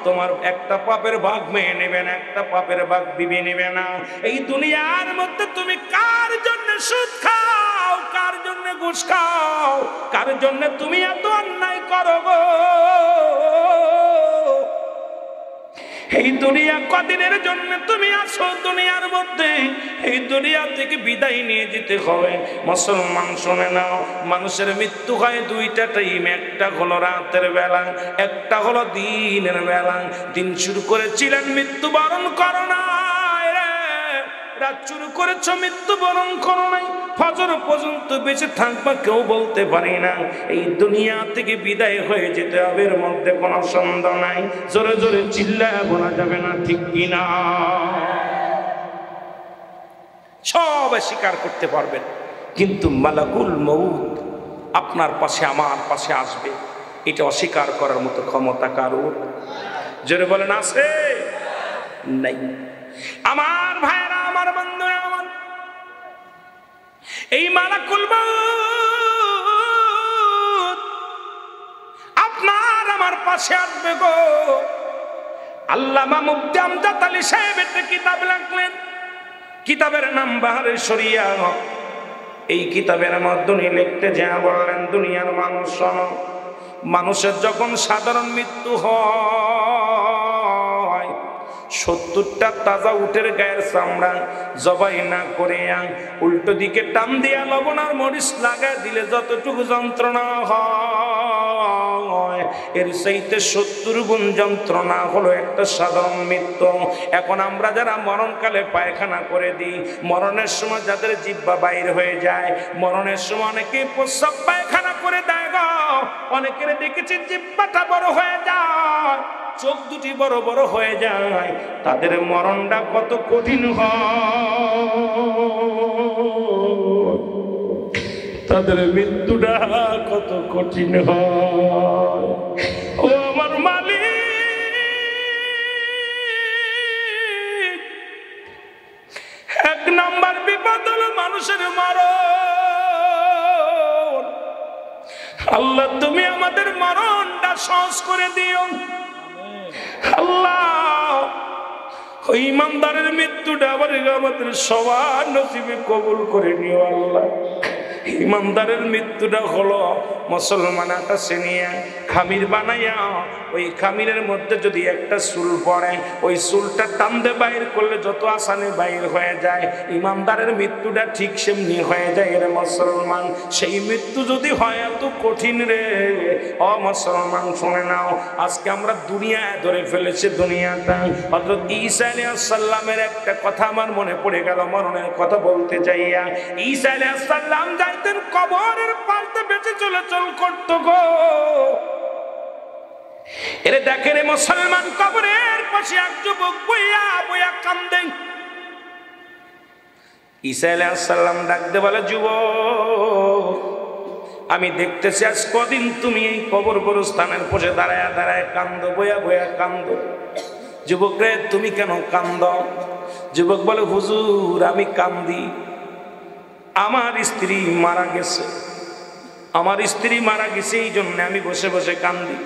[SPEAKER 1] তোমার একটা পাপের ভাগ মেয়ে নেবে না, একটা পাপের ভাগ বিবি নেবে না। এই দুনিয়ার মধ্যে তুমি কার জন্য সুদ খাও, কার জন্য ঘুষ খাও, কার জন্য তুমি এত অন্যায় করো গো। এই দুনিয়া কদিনের জন্য তুমি আসো দুনিয়ার মধ্যে, এই দুনিয়া থেকে বিদায় নিয়ে যেতে হবে। মুসলমান শুনে নাও, মানুষের মৃত্যু হয় দুইটা টাইম, একটা হলো রাতের বেলা, একটা হলো দিনের বেলা। দিন শুরু করেছিলেন, মৃত্যুবরণ করো না, রাত শুরু করেছ, মৃত্যুবরণ করো নাই, ফজর পর্যন্ত বেঁচে থাকবা কেউ বলতে পারি না। এই দুনিয়া থেকে বিদায় হয়ে যেতে হবে, এর মধ্যে কোনো সন্দেহ নাই। জোরে জোরে চিল্লায় বলা যাবে না, ঠিক কিনা? সব স্বীকার করতে পারবেন, কিন্তু মালাকুল মউত আপনার পাশে আমার পাশে আসবে, এটা অস্বীকার করার মতো ক্ষমতা কারোর? জোরে বলেন আছে? নাই। আমার ভাইরা, আমার বন্ধুরা, আমার এই মালাকুল মউত আপনার আমার পাশে আসবে গো। আল্লামা মুফতি আমজাদ আলী সাহেব একটা কিতাব লিখলেন, কিতাবের নাম বাহারে শরিয়া। এই কিতাবের মধ্যে লিখতে যা বললেন, দুনিয়ার মানুষ শোনো, মানুষের যখন সাধারণ মৃত্যু হয়, 70টা তাজা উটের গায়ের চামড়া জবাই না করে উল্টো দিকে টান দিয়া লবণ আর মরিচ লাগা দিলে যতটুকু যন্ত্রণা হয়, এর চাইতে 70 গুণ যন্ত্রণা হলো একটা সাধারণ মৃত্যু। এখন আমরা যারা মরণকালে পায়খানা করে দিই, মরণের সময় যাদের জিহ্বা বাইর হয়ে যায়, মরণের সময় অনেকে প্রস্রাব পায়খানা করে দেয় গো। অনেকের দেখেছি জিহ্বাটা বড় হয়ে যায়, চোখ দুটি বড় বড় হয়ে যায়, তাদের মরণটা কত কঠিন হয়, তাদের মৃত্যুটা কত কঠিন হয়। ও আমার মালিক, এক নাম্বার বিপদ হলো মানুষের মরণ। আল্লাহ তুমি আমাদের মরণটা সহজ করে দিও আল্লাহ। ওই ইমানদারের মৃত্যুটা আবার আমাদের সবার নসিবে কবুল করে নিও আল্লাহ। ইমানদারের মৃত্যুটা হলো মুসলমান আটা নিয়ে খামির বানাইয়া, ওই খামিরের মধ্যে যদি একটা চুল পড়ে, ওই চুলটা টানতে বাইর করলে যত আসানে বাইর হয়ে যায়, ইমানদারের মৃত্যুটা ঠিক সেমনি হয়ে যায় রে মুসলমান। সেই মৃত্যু যদি হয় এত কঠিন রে ও মুসলমান শুনে নাও, আজকে আমরা দুনিয়ায় ধরে ফেলেছি দুনিয়াটা। হযরত ঈসা আলাইহিস সালামের একটা কথা আমার মনে পড়ে গেল, মরণের কথা বলতে যাইয়া। ঈসা আলাইহিস সালাম যাইতেন কবরের পালতে বেঁচে চলাচল করতো গো। এরে দেখে রে মুসলমান, কবরের পাশে এক যুবক বইয়া বইয়া কান্দে। ঈসা আলাইহিস সালাম ডাকতে বলে, যুবক আমি দেখতেছি আজ কদিন তুমি এই কবর গোরস্থানের পাশে দাঁড়ায় দাঁড়ায় কান্দো, বইয়া বইয়া কান্দো। যুবক রে তুমি কেন কান্দ? যুবক বলে, হুজুর আমি কান্দি, আমার স্ত্রী মারা গেছে, আমার স্ত্রী মারা গেছে, এই জন্য আমি বসে বসে কান্দি।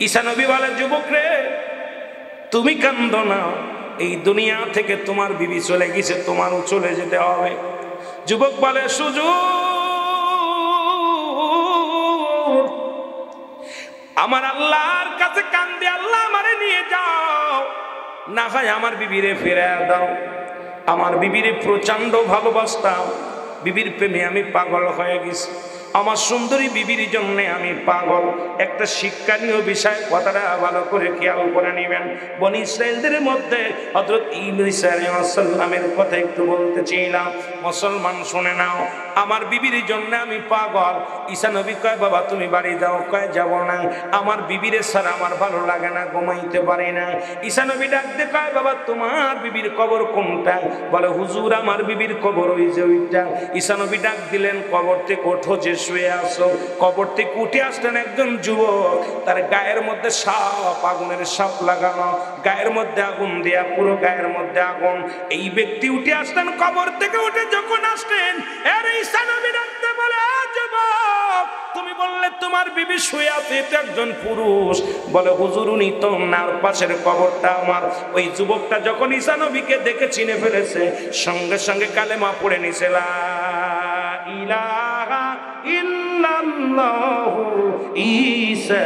[SPEAKER 1] ঈসা নবী বলে, যুবক রে তুমি কান্দো না, এই দুনিয়া থেকে তোমার বিবি চলে গেছে, তোমারও চলে যেতে হবে। যুবক বলে, হুজুর আমার আল্লাহর কাছে কান্দি, আল্লাহ আমারে নিয়ে যাও, না হয় আমার বিবিরে ফিরে দাও। আমার বিবিরে প্রচন্ড ভালোবাসতাম, বিবির প্রেমে আমি পাগল হয়ে গেছি, আমার সুন্দরী বিবির জন্য আমি পাগল। একটা শিক্ষণীয় বিষয়, কথাটা ভালো করে খেয়াল করে নেবেন। বনি ইসরাইলদের মধ্যে হযরত ঈসা আলাইহিস সালামের কথা একটু বলতে চাইলাম। মুসলমান শুনে নাও, আমার বিবির জন্য আমি পাগল। ঈসা নবী কয়, বাবা তুমি বাড়ি যাও। কয় যাব না, আমার বিবিরে ছাড়া আমার ভালো লাগে না, ঘুমাইতে পারি না। ঈসা নবী ডাকতে কয়, বাবা তোমার বিবির কবর কোনটা? বলে, হুজুর আমার বিবির কবর ওই যে ওইটা। ঈসা নবী ডাক দিলেন, কবর থেকে ওঠো, যে শুয়ে আসো। কবর থেকে উঠে আসলেন একজন যুবক, তার গায়ের মধ্যে সাপ, আগুনের সাপ লাগানো, গায়ের মধ্যে আগুন দেয়া, পুরো গায়ের মধ্যে আগুন। এই ব্যক্তি উঠে আসলেন, কবর থেকে উঠে যখন আসলেন, এর ঈসা নবী ডাকতে বলে, যুবক তুমি বললে তোমার বিবি শুয়ে আছে, এটা একজন পুরুষ। বলে, হুজুর উনি তো নার পাশের কবরটা আমার। ওই যুবকটা যখন ঈসা নবীকে দেখে চিনে ফেলেছে, সঙ্গে সঙ্গে কালেমা পড়ে নিছে, লা ইলাহা ইল্লাল্লাহ ইল্লাল্লাহু ঈসা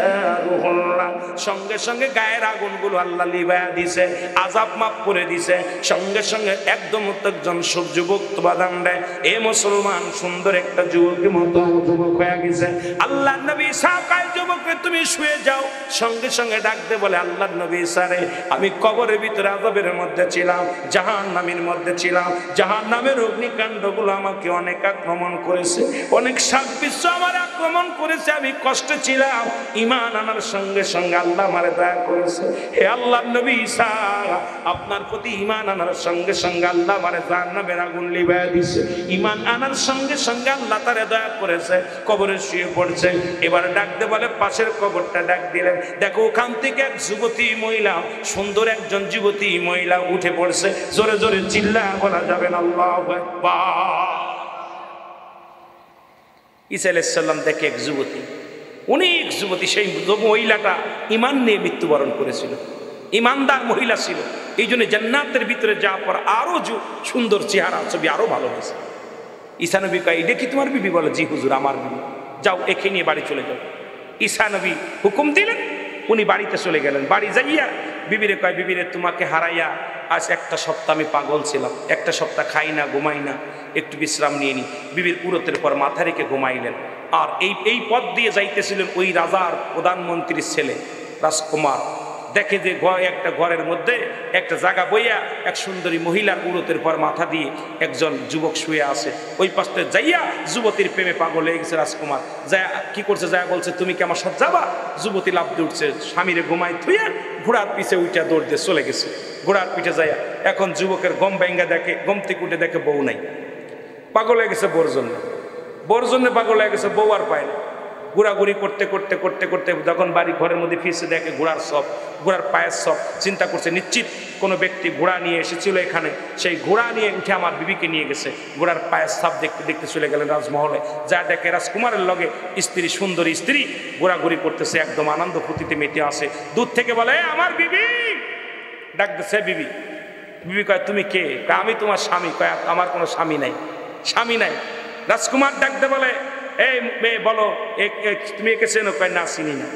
[SPEAKER 1] রূহুল্লাহ। সঙ্গে সঙ্গে গায়ের আগুনগুলো আল্লাহ লিভায়া দিছে, আযাব মাফ করে দিছে। সঙ্গে সঙ্গে একদম একজন যুবক বাদাম দেয়, এ মুসলমান সুন্দর একটা যুবকের মতো যুবক হয়ে গেছে। আল্লাহ নবী ঈসা কয়, যুবকরে তুমি শুয়ে যাও। সঙ্গে সঙ্গে ডাকতে বলে, আল্লাহ নবী ঈসা রে, আমি কবরের ভিতরে আযাবের মধ্যে ছিলাম, জাহান্নামের মধ্যে ছিলাম। জাহান্নামের অগ্নিকাণ্ডগুলো আমাকে অনেক আক্রমণ করেছে, অনেক সাপ বিশ্ব আমার আক্রমণ করেছে, আমি কষ্টে ছিলাম। ঈমান আনার সঙ্গে সঙ্গে আল্লাহ আমারে দয়া করেছে। হে আল্লাহ নবী ঈসা, আপনার প্রতি ঈমান আনার সঙ্গে সঙ্গে আল্লাহ আমারে জাহান্নামের আগুন লিভায়া দিয়েছে। ঈমান আনার সঙ্গে সঙ্গে আল্লাহ তারে দয়া করেছে, কবরে শুয়ে পড়ছে। এবার ডাকতে বলে, পাশের কবরটা ডাক দিলেন, দেখো ওখান থেকে এক যুবতী মহিলা, সুন্দর একজন যুবতী মহিলা উঠে পড়ছে। জোরে জোরে চিল্লা বলা যাবে না আল্লাহু আকবার। ঈসা আলাইহিস সালাম দেখে এক যুবতী, অনেক যুবতী, সেই মহিলাটা ঈমান নিয়ে মৃত্যুবরণ করেছিল, ঈমানদার মহিলা ছিল। এই জন্য জান্নাতের ভিতরে যাওয়ার পর আরো সুন্দর চেহারা, ছবি আরো ভালো হয়েছে। ঈসা নবী কয়, এটা কি তোমার বিবি? বলে, জি হুজুর, আমার বিবি। যাও, একে নিয়ে বাড়ি চলে যাও। ঈসা নবী হুকুম দিলেন, উনি বাড়িতে চলে গেলেন। বাড়ি যাইয়া বিবিরে কয়, বিবিরে তোমাকে হারাইয়া আজ একটা সপ্তাহ আমি পাগল ছিলাম, একটা সপ্তাহ খাই না, ঘুমাই না, একটু বিশ্রাম নিয়ে নি। বিবির উরতের পর মাথা রেখে ঘুমাইলেন। আর এই পথ দিয়ে যাইতেছিলেন ওই রাজার প্রধানমন্ত্রীর ছেলে রাজকুমার। দেখে যে একটা ঘরের মধ্যে একটা জায়গা বইয়া এক সুন্দরী মহিলার উরতের পর মাথা দিয়ে একজন যুবক শুয়ে আছে। ওই পাশে যাইয়া যুবতীর প্রেমে পাগল হয়ে গেছে রাজকুমার। যায় কি করছে, যায় বলছে, তুমি কি আমার সাথে যাবা? যুবতী লাফ দিয়ে উঠছে, স্বামীরে ঘুমাই থুইয়া ঘোড়ার পিছে উঠে দৌড় দিয়ে চলে গেছে। ঘোড়ার পিঠে যাইয়া এখন যুবকের গম ব্যাঙ্গা দেখে, গম থেকে উঠে দেখে বউ নাই। পাগল হয়ে গেছে বোর জন্য, বোর জন্য পাগল হয়ে গেছে, বউ আর পায় না। ঘোরাঘুরি করতে করতে করতে করতে যখন বাড়ি ঘরের মধ্যে ফিরছে, দেখে ঘোড়ার সব, ঘোড়ার পায়ের সব। চিন্তা করছে, নিশ্চিত কোনো ব্যক্তি ঘোড়া নিয়ে এসেছিল এখানে, সেই ঘোড়া নিয়ে উঠে আমার বিবিকে নিয়ে গেছে। ঘোড়ার পায়ের সাপ দেখতে দেখতে চলে গেলেন রাজমহলে। যা দেখে রাজকুমারের লগে স্ত্রী, সুন্দরী স্ত্রী ঘোরাঘুরি করতেছে, একদম আনন্দ ফুর্তিতে মেতে আসে। দূর থেকে বলে, আমার বিবি। ডাকতেছে, বিবি। বিবি কয়, তুমি কে? আমি তোমার স্বামী। কয়, আমার কোনো স্বামী নাই, স্বামী নাই। রাজকুমার ডাকতে বলে, এই মেয়ে বলো, তুমি একে চেনো? কয়, না, চিনি না।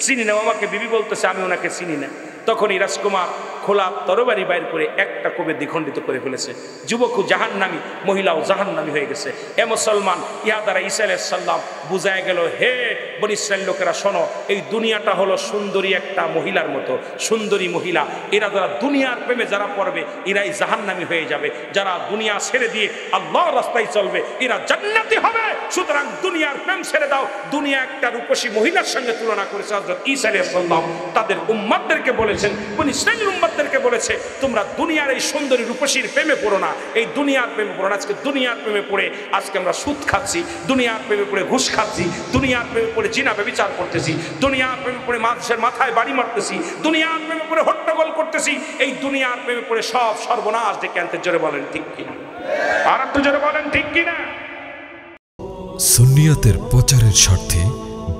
[SPEAKER 1] চিনি না, আমাকে বিবি বলতেছে, আমি ওনাকে চিনি না। তখনই রাজকুমার খোলা তরবারি বাইর করে একটা কবে দ্বিখণ্ডিত করে ফেলেছে। যুবকও জাহান্নামী, মহিলাও জাহান্নামী হয়ে গেছে। এ মুসলমান, ইহা দ্বারা ঈসা আলাইহিস সালাম বুঝায় গেল, হে বনী ইসরাইল লোকেরা শোনো, এই দুনিয়াটা হলো সুন্দরী একটা মহিলার মতো, সুন্দরী মহিলা। এরা যারা দুনিয়ার প্রেমে যারা পড়বে, এরাই জাহান্নামী হয়ে যাবে। যারা দুনিয়া ছেড়ে দিয়ে আল্লাহর রাস্তায় চলবে, এরা জান্নাতি হবে। সুতরাং দুনিয়ার প্রেম ছেড়ে দাও। দুনিয়া একটা রূপসী মহিলার সঙ্গে তুলনা করেছে হযরত ঈসা আলাইহিস সালাম। তাদের উম্মতদেরকে বলেছেন, বনী ইসরাইলের উম্মতদেরকে বলেছে, তোমরা দুনিয়ার এই সুন্দরী রূপসীর প্রেমে পড়ো না, এই দুনিয়ার প্রেমে পড়ো না। আজকে দুনিয়ার প্রেমে পড়ে আজকে আমরা সুদ খাচ্ছি, দুনিয়ার প্রেমে পড়ে ঘুষ খাচ্ছি, দুনিয়ার প্রেমে পড়ে জিনা ব্যভিচার করতেছি, দুনিয়ার প্রেমে পড়ে মানুষের মাথায় বাড়ি মারতেছি, দুনিয়ার প্রেমে পড়ে হট্টগোল করতেছি। এই দুনিয়ার প্রেমে পড়ে সব সর্বনাশ ডেকে আনতে। জোরে বলেন ঠিক কিনা? আর একটু জোরে বলেন ঠিক কিনা?
[SPEAKER 2] সুন্নিয়তের প্রচারের স্বার্থে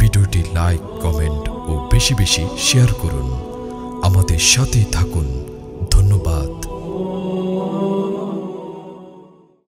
[SPEAKER 2] ভিডিওটি লাইক, কমেন্ট ও বেশি বেশি শেয়ার করুন। আমাদের সাথেই থাকুন।